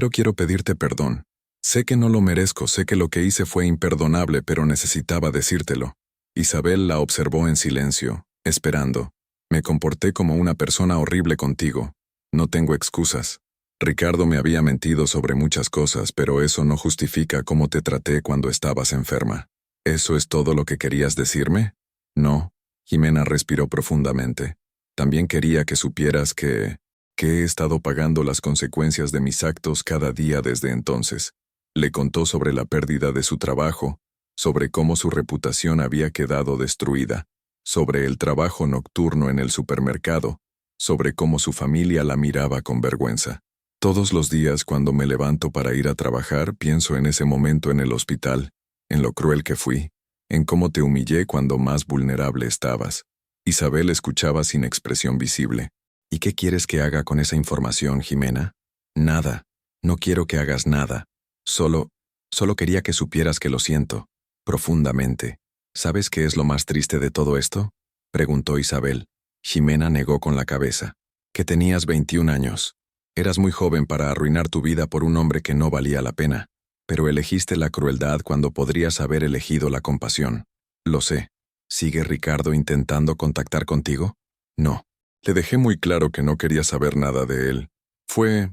quiero pedirte perdón. Sé que no lo merezco, sé que lo que hice fue imperdonable, pero necesitaba decírtelo. Isabel la observó en silencio, esperando. Me comporté como una persona horrible contigo. No tengo excusas. Ricardo me había mentido sobre muchas cosas, pero eso no justifica cómo te traté cuando estabas enferma. ¿Eso es todo lo que querías decirme? No. Jimena respiró profundamente. También quería que supieras que he estado pagando las consecuencias de mis actos cada día desde entonces. Le contó sobre la pérdida de su trabajo, sobre cómo su reputación había quedado destruida, sobre el trabajo nocturno en el supermercado, sobre cómo su familia la miraba con vergüenza. Todos los días cuando me levanto para ir a trabajar pienso en ese momento en el hospital, en lo cruel que fui, en cómo te humillé cuando más vulnerable estabas. Isabel escuchaba sin expresión visible. ¿Y qué quieres que haga con esa información, Jimena? Nada. No quiero que hagas nada. Solo quería que supieras que lo siento, profundamente. ¿Sabes qué es lo más triste de todo esto?, preguntó Isabel. Jimena negó con la cabeza. Que tenías 21 años. Eras muy joven para arruinar tu vida por un hombre que no valía la pena, pero elegiste la crueldad cuando podrías haber elegido la compasión. Lo sé. ¿Sigue Ricardo intentando contactar contigo? No. Le dejé muy claro que no quería saber nada de él. Fue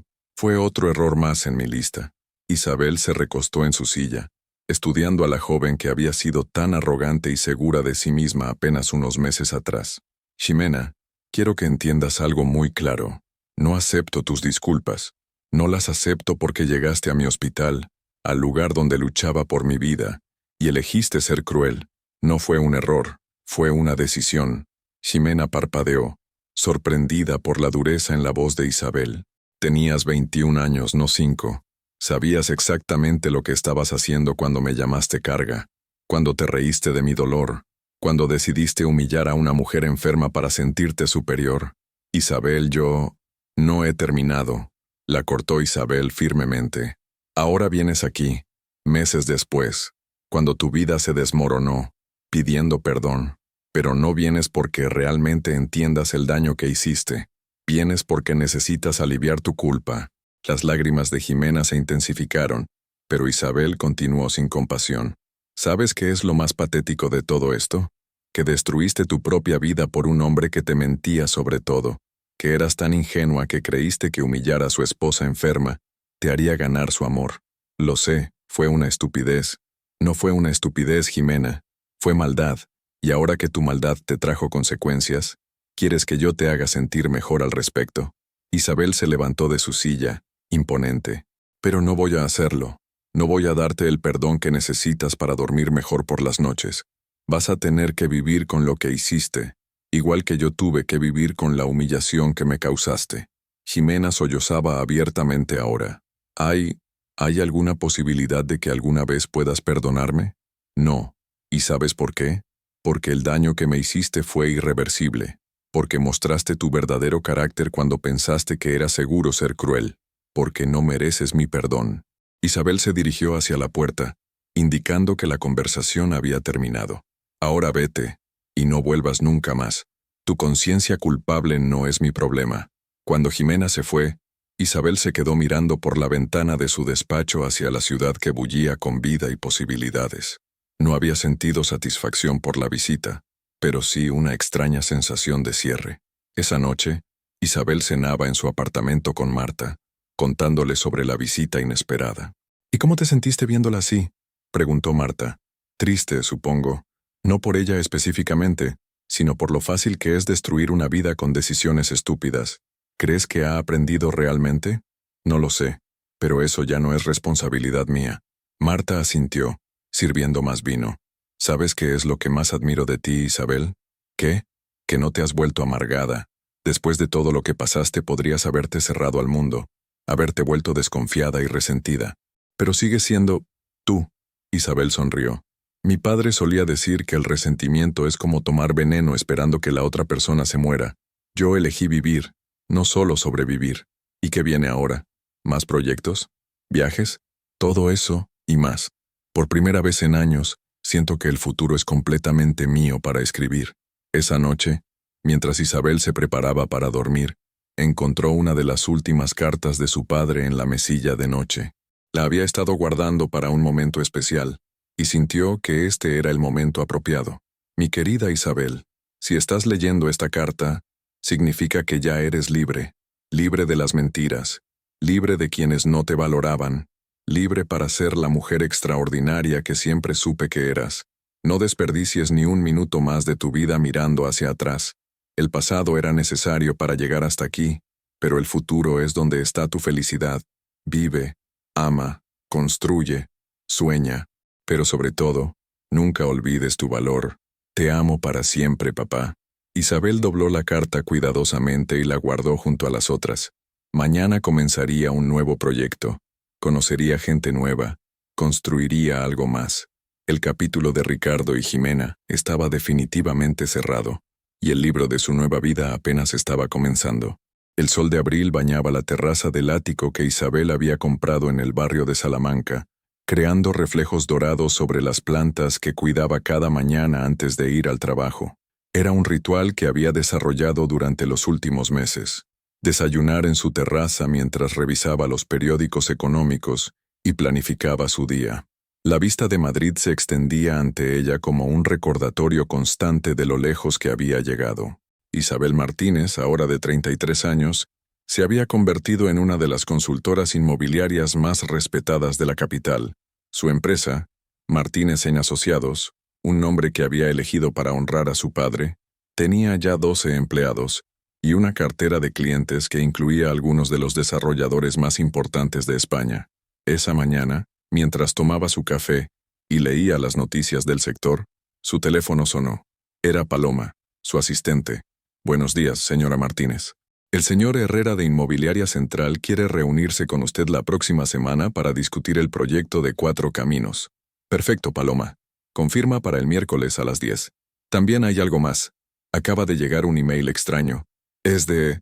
otro error más en mi lista. Isabel se recostó en su silla, estudiando a la joven que había sido tan arrogante y segura de sí misma apenas unos meses atrás. Jimena, quiero que entiendas algo muy claro. No acepto tus disculpas. No las acepto porque llegaste a mi hospital, al lugar donde luchaba por mi vida, y elegiste ser cruel. No fue un error, fue una decisión. Ximena parpadeó, sorprendida por la dureza en la voz de Isabel. Tenías 21 años, no 5. Sabías exactamente lo que estabas haciendo cuando me llamaste carga, cuando te reíste de mi dolor, cuando decidiste humillar a una mujer enferma para sentirte superior. Isabel, yo... No he terminado, la cortó Isabel firmemente. Ahora vienes aquí, meses después, cuando tu vida se desmoronó, pidiendo perdón, pero no vienes porque realmente entiendas el daño que hiciste. Vienes porque necesitas aliviar tu culpa. Las lágrimas de Ximena se intensificaron, pero Isabel continuó sin compasión. ¿Sabes qué es lo más patético de todo esto? Que destruiste tu propia vida por un hombre que te mentía sobre todo, que eras tan ingenua que creíste que humillar a su esposa enferma te haría ganar su amor. Lo sé, fue una estupidez. No fue una estupidez, Ximena. Fue maldad, y ahora que tu maldad te trajo consecuencias, ¿quieres que yo te haga sentir mejor al respecto? Isabel se levantó de su silla, imponente. Pero no voy a hacerlo. No voy a darte el perdón que necesitas para dormir mejor por las noches. Vas a tener que vivir con lo que hiciste, igual que yo tuve que vivir con la humillación que me causaste. Ximena sollozaba abiertamente ahora. ¿Hay alguna posibilidad de que alguna vez puedas perdonarme? No. ¿Y sabes por qué? Porque el daño que me hiciste fue irreversible. Porque mostraste tu verdadero carácter cuando pensaste que era seguro ser cruel. Porque no mereces mi perdón. Isabel se dirigió hacia la puerta, indicando que la conversación había terminado. Ahora vete, y no vuelvas nunca más. Tu conciencia culpable no es mi problema. Cuando Ximena se fue, Isabel se quedó mirando por la ventana de su despacho hacia la ciudad que bullía con vida y posibilidades. No había sentido satisfacción por la visita, pero sí una extraña sensación de cierre. Esa noche, Isabel cenaba en su apartamento con Marta, contándole sobre la visita inesperada. ¿Y cómo te sentiste viéndola así?, preguntó Marta. Triste, supongo. No por ella específicamente, sino por lo fácil que es destruir una vida con decisiones estúpidas. ¿Crees que ha aprendido realmente? No lo sé, pero eso ya no es responsabilidad mía. Marta asintió, sirviendo más vino. ¿Sabes qué es lo que más admiro de ti, Isabel? ¿Qué? Que no te has vuelto amargada. Después de todo lo que pasaste podrías haberte cerrado al mundo, haberte vuelto desconfiada y resentida. Pero sigues siendo tú. Isabel sonrió. Mi padre solía decir que el resentimiento es como tomar veneno esperando que la otra persona se muera. Yo elegí vivir, no solo sobrevivir. ¿Y qué viene ahora? ¿Más proyectos? ¿Viajes? Todo eso y más. Por primera vez en años, siento que el futuro es completamente mío para escribir. Esa noche, mientras Isabel se preparaba para dormir, encontró una de las últimas cartas de su padre en la mesilla de noche. La había estado guardando para un momento especial, y sintió que este era el momento apropiado. Mi querida Isabel, si estás leyendo esta carta, significa que ya eres libre, libre de las mentiras, libre de quienes no te valoraban, libre para ser la mujer extraordinaria que siempre supe que eras. No desperdicies ni un minuto más de tu vida mirando hacia atrás. El pasado era necesario para llegar hasta aquí, pero el futuro es donde está tu felicidad. Vive, ama, construye, sueña. Pero sobre todo, nunca olvides tu valor. Te amo para siempre, papá. Isabel dobló la carta cuidadosamente y la guardó junto a las otras. Mañana comenzaría un nuevo proyecto. Conocería gente nueva. Construiría algo más. El capítulo de Ricardo y Ximena estaba definitivamente cerrado, y el libro de su nueva vida apenas estaba comenzando. El sol de abril bañaba la terraza del ático que Isabel había comprado en el barrio de Salamanca, creando reflejos dorados sobre las plantas que cuidaba cada mañana antes de ir al trabajo. Era un ritual que había desarrollado durante los últimos meses. Desayunar en su terraza mientras revisaba los periódicos económicos y planificaba su día. La vista de Madrid se extendía ante ella como un recordatorio constante de lo lejos que había llegado. Isabel Martínez, ahora de 33 años, se había convertido en una de las consultoras inmobiliarias más respetadas de la capital. Su empresa, Martínez & Asociados, un nombre que había elegido para honrar a su padre, tenía ya 12 empleados, y una cartera de clientes que incluía a algunos de los desarrolladores más importantes de España. Esa mañana, mientras tomaba su café y leía las noticias del sector, su teléfono sonó. Era Paloma, su asistente. Buenos días, señora Martínez. El señor Herrera de Inmobiliaria Central quiere reunirse con usted la próxima semana para discutir el proyecto de 4 Caminos. Perfecto, Paloma. Confirma para el miércoles a las 10. También hay algo más. Acaba de llegar un email extraño. Es de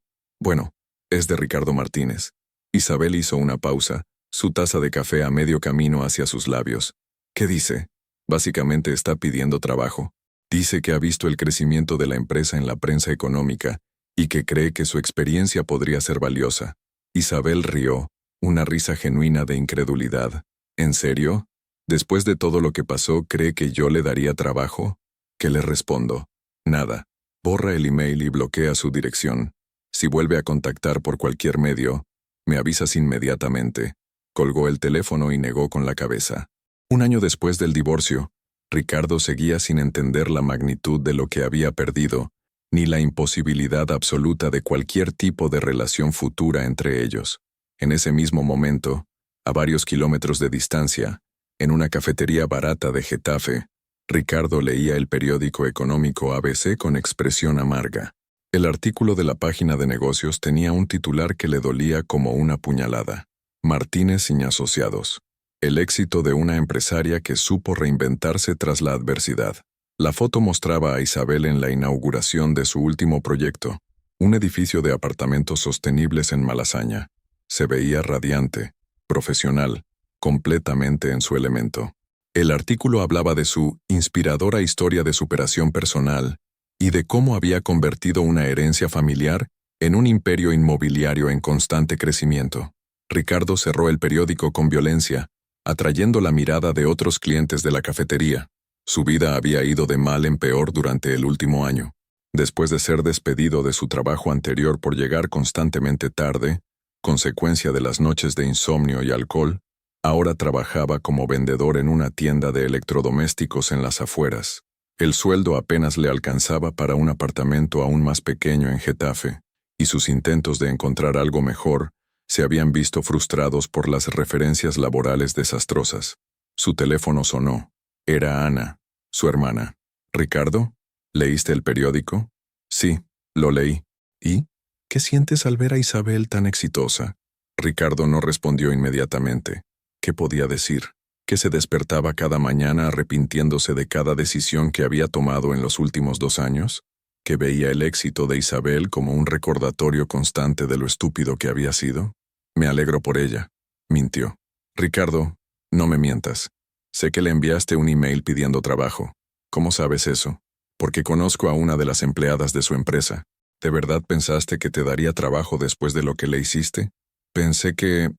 Ricardo Martínez. Isabel hizo una pausa, su taza de café a medio camino hacia sus labios. ¿Qué dice? Básicamente está pidiendo trabajo. Dice que ha visto el crecimiento de la empresa en la prensa económica y que cree que su experiencia podría ser valiosa. Isabel rió, una risa genuina de incredulidad. ¿En serio? Después de todo lo que pasó, ¿cree que yo le daría trabajo? ¿Qué le respondo? Nada. Borra el email y bloquea su dirección. Si vuelve a contactar por cualquier medio, me avisas inmediatamente. Colgó el teléfono y negó con la cabeza. Un año después del divorcio, Ricardo seguía sin entender la magnitud de lo que había perdido, ni la imposibilidad absoluta de cualquier tipo de relación futura entre ellos. En ese mismo momento, a varios kilómetros de distancia, en una cafetería barata de Getafe, Ricardo leía el periódico económico ABC con expresión amarga. El artículo de la página de negocios tenía un titular que le dolía como una puñalada. Martínez y Asociados. El éxito de una empresaria que supo reinventarse tras la adversidad. La foto mostraba a Isabel en la inauguración de su último proyecto, un edificio de apartamentos sostenibles en Malasaña. Se veía radiante, profesional, completamente en su elemento. El artículo hablaba de su inspiradora historia de superación personal y de cómo había convertido una herencia familiar en un imperio inmobiliario en constante crecimiento. Ricardo cerró el periódico con violencia, atrayendo la mirada de otros clientes de la cafetería. Su vida había ido de mal en peor durante el último año. Después de ser despedido de su trabajo anterior por llegar constantemente tarde, consecuencia de las noches de insomnio y alcohol, ahora trabajaba como vendedor en una tienda de electrodomésticos en las afueras. El sueldo apenas le alcanzaba para un apartamento aún más pequeño en Getafe, y sus intentos de encontrar algo mejor se habían visto frustrados por las referencias laborales desastrosas. Su teléfono sonó. Era Ana, su hermana. «¿Ricardo? ¿Leíste el periódico?» «Sí, lo leí». «¿Y? ¿Qué sientes al ver a Isabel tan exitosa?» Ricardo no respondió inmediatamente. ¿Qué podía decir? ¿Que se despertaba cada mañana arrepintiéndose de cada decisión que había tomado en los últimos 2 años? ¿Que veía el éxito de Isabel como un recordatorio constante de lo estúpido que había sido? «Me alegro por ella», mintió. «Ricardo, no me mientas. Sé que le enviaste un email pidiendo trabajo. ¿Cómo sabes eso?» «Porque conozco a una de las empleadas de su empresa. ¿De verdad pensaste que te daría trabajo después de lo que le hiciste?» Pensé que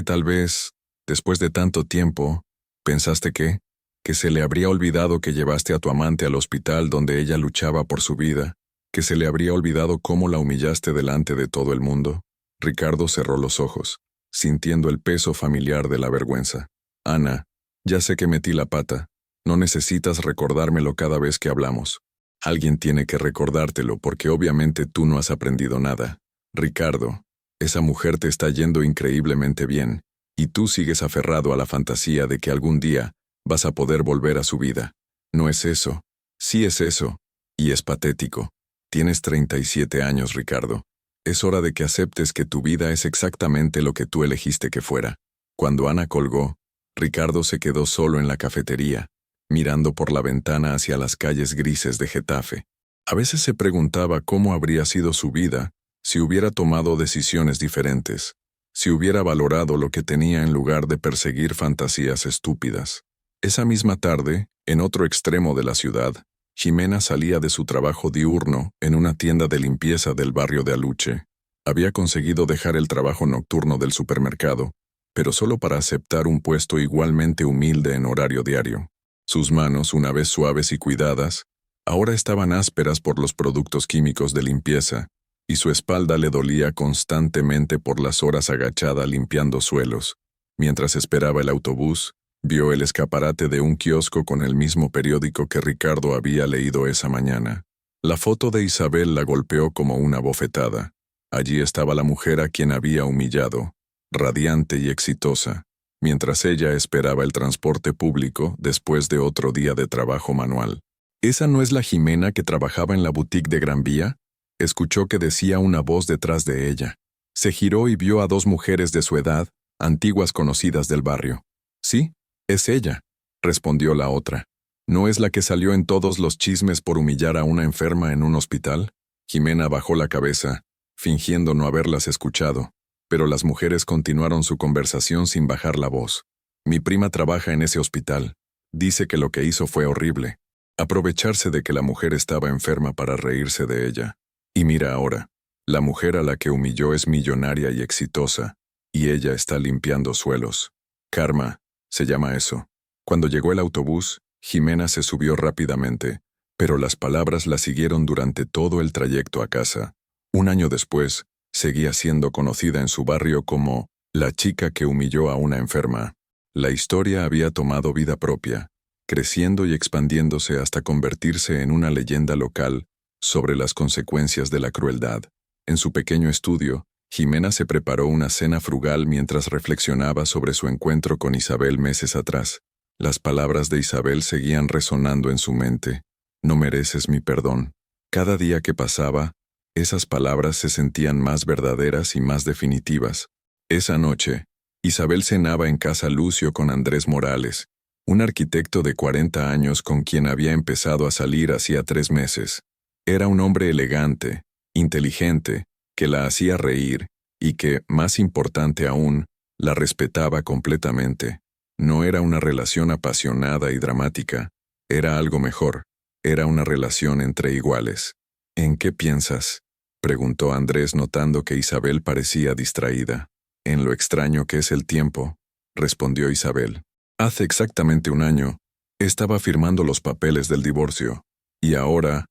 tal vez, después de tanto tiempo, pensaste que se le habría olvidado que llevaste a tu amante al hospital donde ella luchaba por su vida, que se le habría olvidado cómo la humillaste delante de todo el mundo». Ricardo cerró los ojos, sintiendo el peso familiar de la vergüenza. «Ana, ya sé que metí la pata. No necesitas recordármelo cada vez que hablamos. Alguien tiene que recordártelo porque obviamente tú no has aprendido nada. Ricardo, esa mujer te está yendo increíblemente bien, y tú sigues aferrado a la fantasía de que algún día vas a poder volver a su vida. No es eso. Sí es eso. Y es patético. Tienes 37 años, Ricardo. Es hora de que aceptes que tu vida es exactamente lo que tú elegiste que fuera». Cuando Ana colgó, Ricardo se quedó solo en la cafetería, mirando por la ventana hacia las calles grises de Getafe. A veces se preguntaba cómo habría sido su vida si hubiera tomado decisiones diferentes, si hubiera valorado lo que tenía en lugar de perseguir fantasías estúpidas. Esa misma tarde, en otro extremo de la ciudad, Jimena salía de su trabajo diurno en una tienda de limpieza del barrio de Aluche. Había conseguido dejar el trabajo nocturno del supermercado, pero solo para aceptar un puesto igualmente humilde en horario diario. Sus manos, una vez suaves y cuidadas, ahora estaban ásperas por los productos químicos de limpieza, y su espalda le dolía constantemente por las horas agachada limpiando suelos. Mientras esperaba el autobús, vio el escaparate de un kiosco con el mismo periódico que Ricardo había leído esa mañana. La foto de Isabel la golpeó como una bofetada. Allí estaba la mujer a quien había humillado, radiante y exitosa, mientras ella esperaba el transporte público después de otro día de trabajo manual. ¿Esa no es la Jimena que trabajaba en la boutique de Gran Vía? Escuchó que decía una voz detrás de ella. Se giró y vio a dos mujeres de su edad, antiguas conocidas del barrio. Sí, es ella, respondió la otra. ¿No es la que salió en todos los chismes por humillar a una enferma en un hospital? Jimena bajó la cabeza, fingiendo no haberlas escuchado, pero las mujeres continuaron su conversación sin bajar la voz. Mi prima trabaja en ese hospital. Dice que lo que hizo fue horrible. Aprovecharse de que la mujer estaba enferma para reírse de ella. Y mira ahora, la mujer a la que humilló es millonaria y exitosa, y ella está limpiando suelos. Karma, se llama eso. Cuando llegó el autobús, Jimena se subió rápidamente, pero las palabras la siguieron durante todo el trayecto a casa. Un año después, seguía siendo conocida en su barrio como la chica que humilló a una enferma. La historia había tomado vida propia, creciendo y expandiéndose hasta convertirse en una leyenda local sobre las consecuencias de la crueldad. En su pequeño estudio, Jimena se preparó una cena frugal mientras reflexionaba sobre su encuentro con Isabel meses atrás. Las palabras de Isabel seguían resonando en su mente. No mereces mi perdón. Cada día que pasaba, esas palabras se sentían más verdaderas y más definitivas. Esa noche, Isabel cenaba en casa Lucio con Andrés Morales, un arquitecto de 40 años con quien había empezado a salir hacía 3 meses. Era un hombre elegante, inteligente, que la hacía reír y que, más importante aún, la respetaba completamente. No era una relación apasionada y dramática, era algo mejor, era una relación entre iguales. ¿En qué piensas?, preguntó Andrés notando que Isabel parecía distraída. En lo extraño que es el tiempo, respondió Isabel. Hace exactamente un año, estaba firmando los papeles del divorcio, y ahora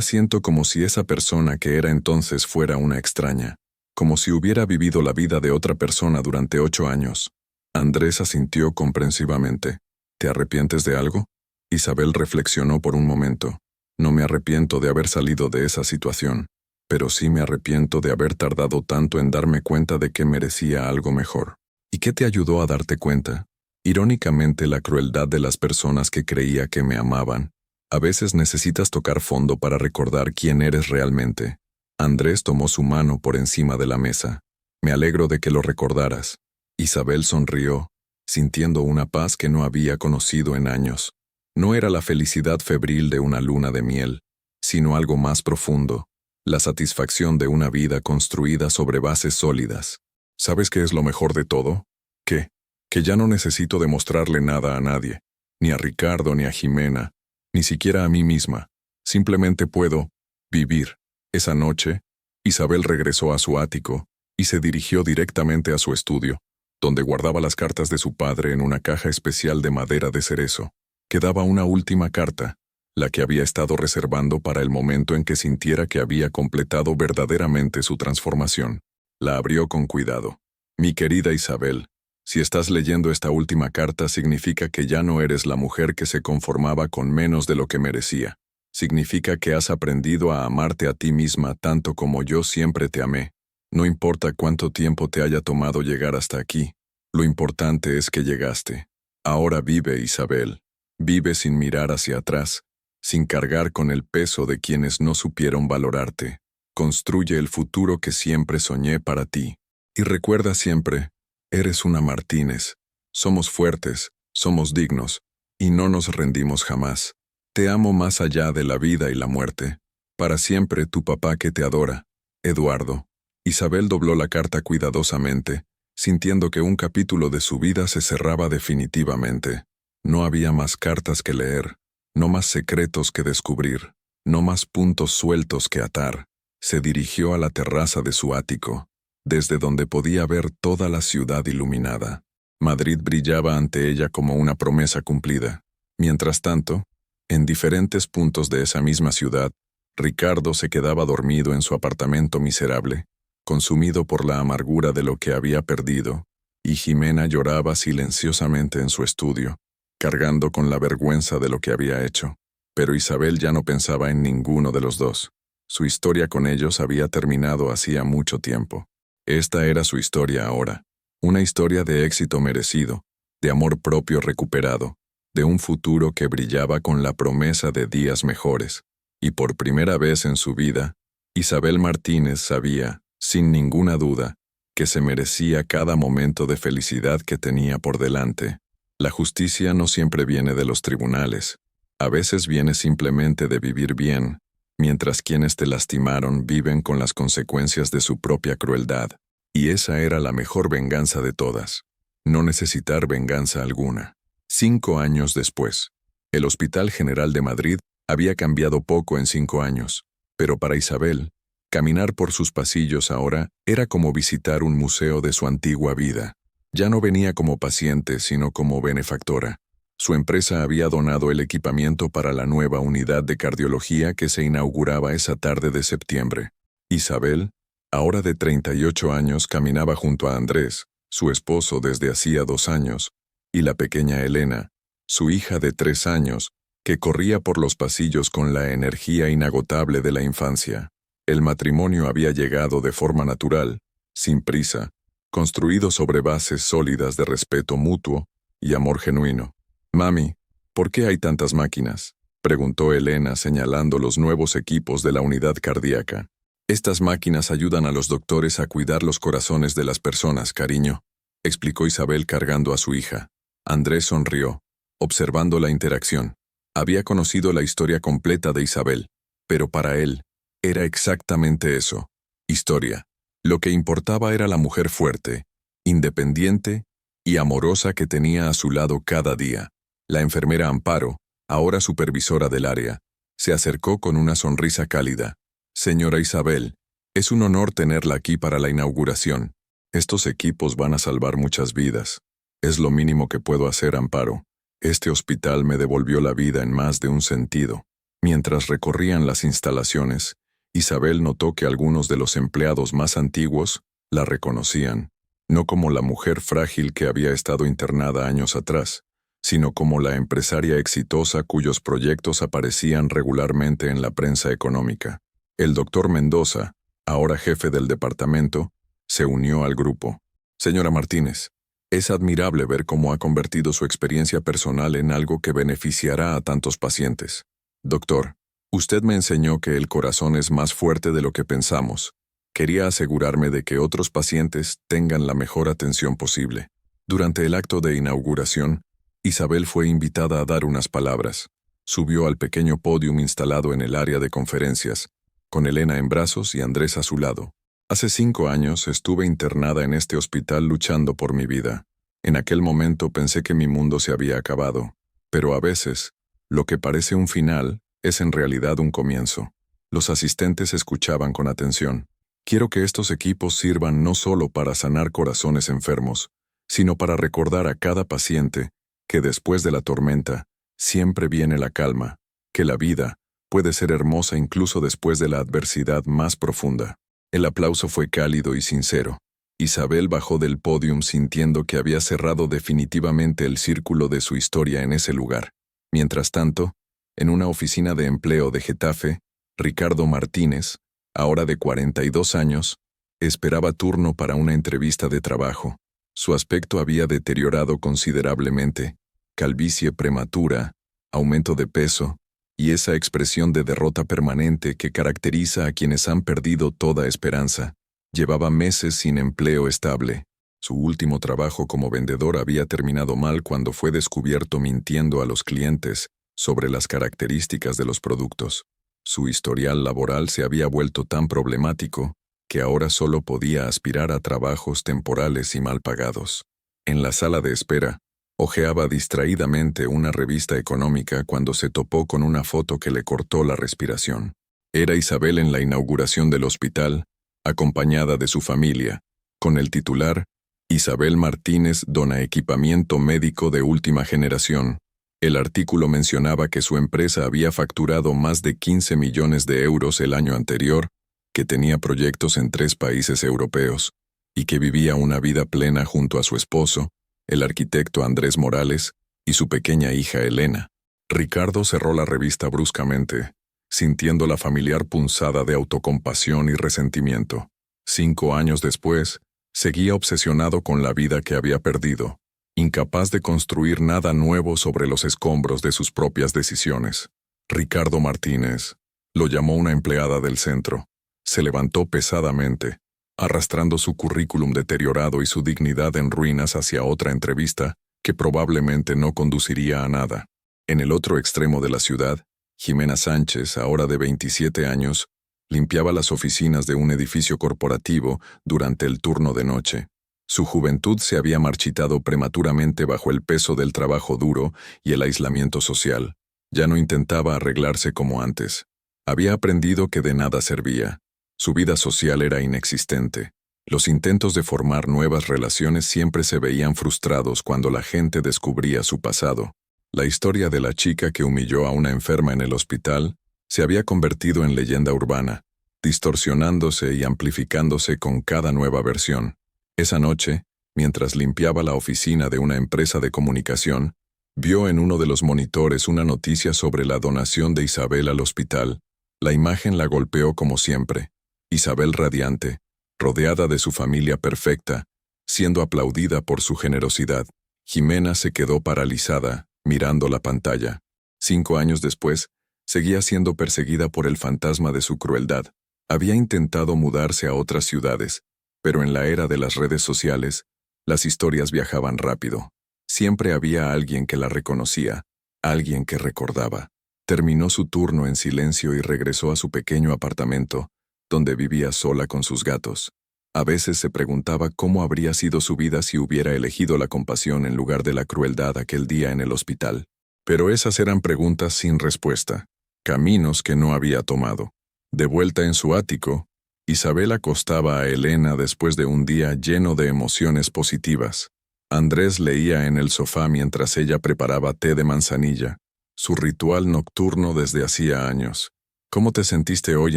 siento como si esa persona que era entonces fuera una extraña, como si hubiera vivido la vida de otra persona durante 8 años. Andrés asintió comprensivamente. ¿Te arrepientes de algo? Isabel reflexionó por un momento. No me arrepiento de haber salido de esa situación, pero sí me arrepiento de haber tardado tanto en darme cuenta de que merecía algo mejor. ¿Y qué te ayudó a darte cuenta? Irónicamente, la crueldad de las personas que creía que me amaban. A veces necesitas tocar fondo para recordar quién eres realmente. Andrés tomó su mano por encima de la mesa. Me alegro de que lo recordaras. Isabel sonrió, sintiendo una paz que no había conocido en años. No era la felicidad febril de una luna de miel, sino algo más profundo, la satisfacción de una vida construida sobre bases sólidas. ¿Sabes qué es lo mejor de todo? ¿Qué? Que ya no necesito demostrarle nada a nadie, ni a Ricardo ni a Jimena, ni siquiera a mí misma. Simplemente puedo vivir. Esa noche, Isabel regresó a su ático y se dirigió directamente a su estudio, donde guardaba las cartas de su padre en una caja especial de madera de cerezo. Quedaba una última carta, la que había estado reservando para el momento en que sintiera que había completado verdaderamente su transformación. La abrió con cuidado. Mi querida Isabel, si estás leyendo esta última carta significa que ya no eres la mujer que se conformaba con menos de lo que merecía. Significa que has aprendido a amarte a ti misma tanto como yo siempre te amé. No importa cuánto tiempo te haya tomado llegar hasta aquí, lo importante es que llegaste. Ahora vive, Isabel. Vive sin mirar hacia atrás, sin cargar con el peso de quienes no supieron valorarte. Construye el futuro que siempre soñé para ti. Y recuerda siempre, eres una Martínez. Somos fuertes, somos dignos, y no nos rendimos jamás. Te amo más allá de la vida y la muerte. Para siempre tu papá que te adora, Eduardo. Isabel dobló la carta cuidadosamente, sintiendo que un capítulo de su vida se cerraba definitivamente. No había más cartas que leer, no más secretos que descubrir, no más puntos sueltos que atar. Se dirigió a la terraza de su ático, desde donde podía ver toda la ciudad iluminada. Madrid brillaba ante ella como una promesa cumplida. Mientras tanto, en diferentes puntos de esa misma ciudad, Ricardo se quedaba dormido en su apartamento miserable, consumido por la amargura de lo que había perdido, y Jimena lloraba silenciosamente en su estudio, cargando con la vergüenza de lo que había hecho. Pero Isabel ya no pensaba en ninguno de los dos. Su historia con ellos había terminado hacía mucho tiempo. Esta era su historia ahora. Una historia de éxito merecido, de amor propio recuperado, de un futuro que brillaba con la promesa de días mejores. Y por primera vez en su vida, Isabel Martínez sabía, sin ninguna duda, que se merecía cada momento de felicidad que tenía por delante. La justicia no siempre viene de los tribunales. A veces viene simplemente de vivir bien, mientras quienes te lastimaron viven con las consecuencias de su propia crueldad. Y esa era la mejor venganza de todas. No necesitar venganza alguna. 5 años después, el Hospital General de Madrid había cambiado poco en 5 años, pero para Isabel, caminar por sus pasillos ahora era como visitar un museo de su antigua vida. Ya no venía como paciente, sino como benefactora. Su empresa había donado el equipamiento para la nueva unidad de cardiología que se inauguraba esa tarde de septiembre. Isabel, ahora de 38 años, caminaba junto a Andrés, su esposo desde hacía 2 años, y la pequeña Elena, su hija de 3 años, que corría por los pasillos con la energía inagotable de la infancia. El matrimonio había llegado de forma natural, sin prisa, construido sobre bases sólidas de respeto mutuo y amor genuino. «Mami, ¿por qué hay tantas máquinas?», preguntó Elena señalando los nuevos equipos de la unidad cardíaca. «Estas máquinas ayudan a los doctores a cuidar los corazones de las personas, cariño», explicó Isabel cargando a su hija. Andrés sonrió, observando la interacción. Había conocido la historia completa de Isabel, pero para él, era exactamente eso, historia. Lo que importaba era la mujer fuerte, independiente y amorosa que tenía a su lado cada día. La enfermera Amparo, ahora supervisora del área, se acercó con una sonrisa cálida. «Señora Isabel, es un honor tenerla aquí para la inauguración. Estos equipos van a salvar muchas vidas. Es lo mínimo que puedo hacer, Amparo. Este hospital me devolvió la vida en más de un sentido». Mientras recorrían las instalaciones, Isabel notó que algunos de los empleados más antiguos la reconocían, no como la mujer frágil que había estado internada años atrás, sino como la empresaria exitosa cuyos proyectos aparecían regularmente en la prensa económica. El doctor Mendoza, ahora jefe del departamento, se unió al grupo. «Señora Martínez, es admirable ver cómo ha convertido su experiencia personal en algo que beneficiará a tantos pacientes. Doctor, usted me enseñó que el corazón es más fuerte de lo que pensamos. Quería asegurarme de que otros pacientes tengan la mejor atención posible». Durante el acto de inauguración, Isabel fue invitada a dar unas palabras. Subió al pequeño podium instalado en el área de conferencias, con Elena en brazos y Andrés a su lado. «Hace 5 años estuve internada en este hospital luchando por mi vida. En aquel momento pensé que mi mundo se había acabado, pero a veces, lo que parece un final es en realidad un comienzo». Los asistentes escuchaban con atención. «Quiero que estos equipos sirvan no solo para sanar corazones enfermos, sino para recordar a cada paciente que después de la tormenta siempre viene la calma, que la vida puede ser hermosa incluso después de la adversidad más profunda». El aplauso fue cálido y sincero. Isabel bajó del pódium sintiendo que había cerrado definitivamente el círculo de su historia en ese lugar. Mientras tanto, en una oficina de empleo de Getafe, Ricardo Martínez, ahora de 42 años, esperaba turno para una entrevista de trabajo. Su aspecto había deteriorado considerablemente, calvicie prematura, aumento de peso, y esa expresión de derrota permanente que caracteriza a quienes han perdido toda esperanza. Llevaba meses sin empleo estable. Su último trabajo como vendedor había terminado mal cuando fue descubierto mintiendo a los clientes sobre las características de los productos. Su historial laboral se había vuelto tan problemático que ahora solo podía aspirar a trabajos temporales y mal pagados. En la sala de espera, hojeaba distraídamente una revista económica cuando se topó con una foto que le cortó la respiración. Era Isabel en la inauguración del hospital, acompañada de su familia, con el titular: «Isabel Martínez dona equipamiento médico de última generación». El artículo mencionaba que su empresa había facturado más de 15 millones de euros el año anterior, que tenía proyectos en 3 países europeos, y que vivía una vida plena junto a su esposo, el arquitecto Andrés Morales, y su pequeña hija Elena. Ricardo cerró la revista bruscamente, sintiendo la familiar punzada de autocompasión y resentimiento. 5 años después, seguía obsesionado con la vida que había perdido, incapaz de construir nada nuevo sobre los escombros de sus propias decisiones. Ricardo Martínez, lo llamó una empleada del centro. Se levantó pesadamente, arrastrando su currículum deteriorado y su dignidad en ruinas hacia otra entrevista que probablemente no conduciría a nada. En el otro extremo de la ciudad, Jimena Sánchez, ahora de 27 años, limpiaba las oficinas de un edificio corporativo durante el turno de noche. Su juventud se había marchitado prematuramente bajo el peso del trabajo duro y el aislamiento social. Ya no intentaba arreglarse como antes. Había aprendido que de nada servía. Su vida social era inexistente. Los intentos de formar nuevas relaciones siempre se veían frustrados cuando la gente descubría su pasado. La historia de la chica que humilló a una enferma en el hospital se había convertido en leyenda urbana, distorsionándose y amplificándose con cada nueva versión. Esa noche, mientras limpiaba la oficina de una empresa de comunicación, vio en uno de los monitores una noticia sobre la donación de Isabel al hospital. La imagen la golpeó como siempre. Isabel radiante, rodeada de su familia perfecta, siendo aplaudida por su generosidad. Jimena se quedó paralizada, mirando la pantalla. 5 años después, seguía siendo perseguida por el fantasma de su crueldad. Había intentado mudarse a otras ciudades, pero en la era de las redes sociales, las historias viajaban rápido. Siempre había alguien que la reconocía, alguien que recordaba. Terminó su turno en silencio y regresó a su pequeño apartamento, donde vivía sola con sus gatos. A veces se preguntaba cómo habría sido su vida si hubiera elegido la compasión en lugar de la crueldad aquel día en el hospital. Pero esas eran preguntas sin respuesta, caminos que no había tomado. De vuelta en su ático, Isabel acostaba a Elena después de un día lleno de emociones positivas. Andrés leía en el sofá mientras ella preparaba té de manzanilla, su ritual nocturno desde hacía años. ¿Cómo te sentiste hoy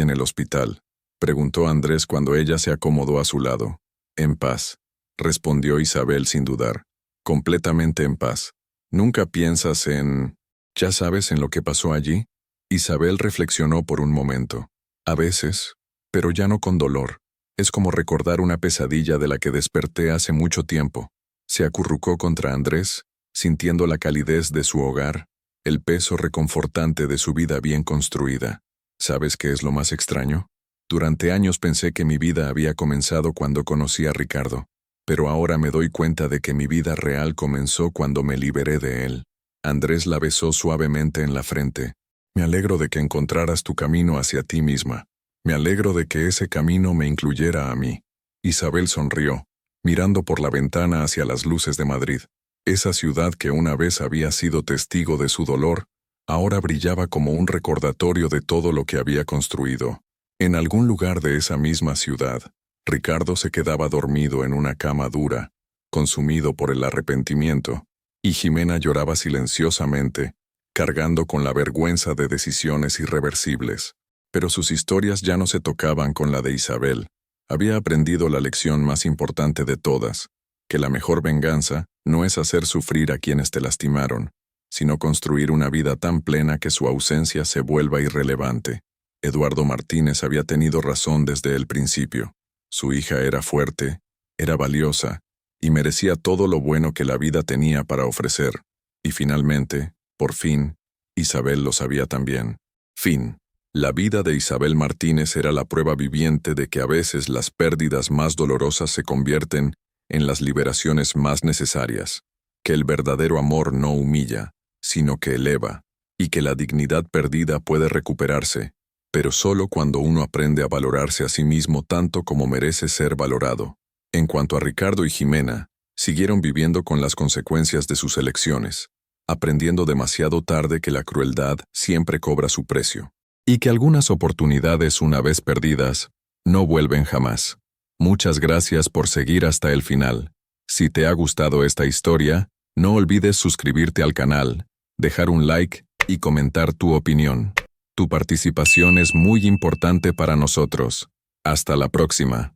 en el hospital?, preguntó Andrés cuando ella se acomodó a su lado. En paz, respondió Isabel sin dudar. Completamente en paz. ¿Nunca piensas en... ¿Ya sabes en lo que pasó allí? Isabel reflexionó por un momento. A veces, pero ya no con dolor. Es como recordar una pesadilla de la que desperté hace mucho tiempo. Se acurrucó contra Andrés, sintiendo la calidez de su hogar, el peso reconfortante de su vida bien construida. ¿Sabes qué es lo más extraño? Durante años pensé que mi vida había comenzado cuando conocí a Ricardo, pero ahora me doy cuenta de que mi vida real comenzó cuando me liberé de él. Andrés la besó suavemente en la frente. Me alegro de que encontraras tu camino hacia ti misma. Me alegro de que ese camino me incluyera a mí. Isabel sonrió, mirando por la ventana hacia las luces de Madrid. Esa ciudad que una vez había sido testigo de su dolor, ahora brillaba como un recordatorio de todo lo que había construido. En algún lugar de esa misma ciudad, Ricardo se quedaba dormido en una cama dura, consumido por el arrepentimiento, y Jimena lloraba silenciosamente, cargando con la vergüenza de decisiones irreversibles. Pero sus historias ya no se tocaban con la de Isabel. Había aprendido la lección más importante de todas, que la mejor venganza no es hacer sufrir a quienes te lastimaron, sino construir una vida tan plena que su ausencia se vuelva irrelevante. Eduardo Martínez había tenido razón desde el principio. Su hija era fuerte, era valiosa, y merecía todo lo bueno que la vida tenía para ofrecer. Y finalmente, por fin, Isabel lo sabía también. Fin. La vida de Isabel Martínez era la prueba viviente de que a veces las pérdidas más dolorosas se convierten en las liberaciones más necesarias, que el verdadero amor no humilla, sino que eleva, y que la dignidad perdida puede recuperarse, pero solo cuando uno aprende a valorarse a sí mismo tanto como merece ser valorado. En cuanto a Ricardo y Jimena, siguieron viviendo con las consecuencias de sus elecciones, aprendiendo demasiado tarde que la crueldad siempre cobra su precio, y que algunas oportunidades una vez perdidas, no vuelven jamás. Muchas gracias por seguir hasta el final. Si te ha gustado esta historia, no olvides suscribirte al canal, dejar un like y comentar tu opinión. Tu participación es muy importante para nosotros. Hasta la próxima.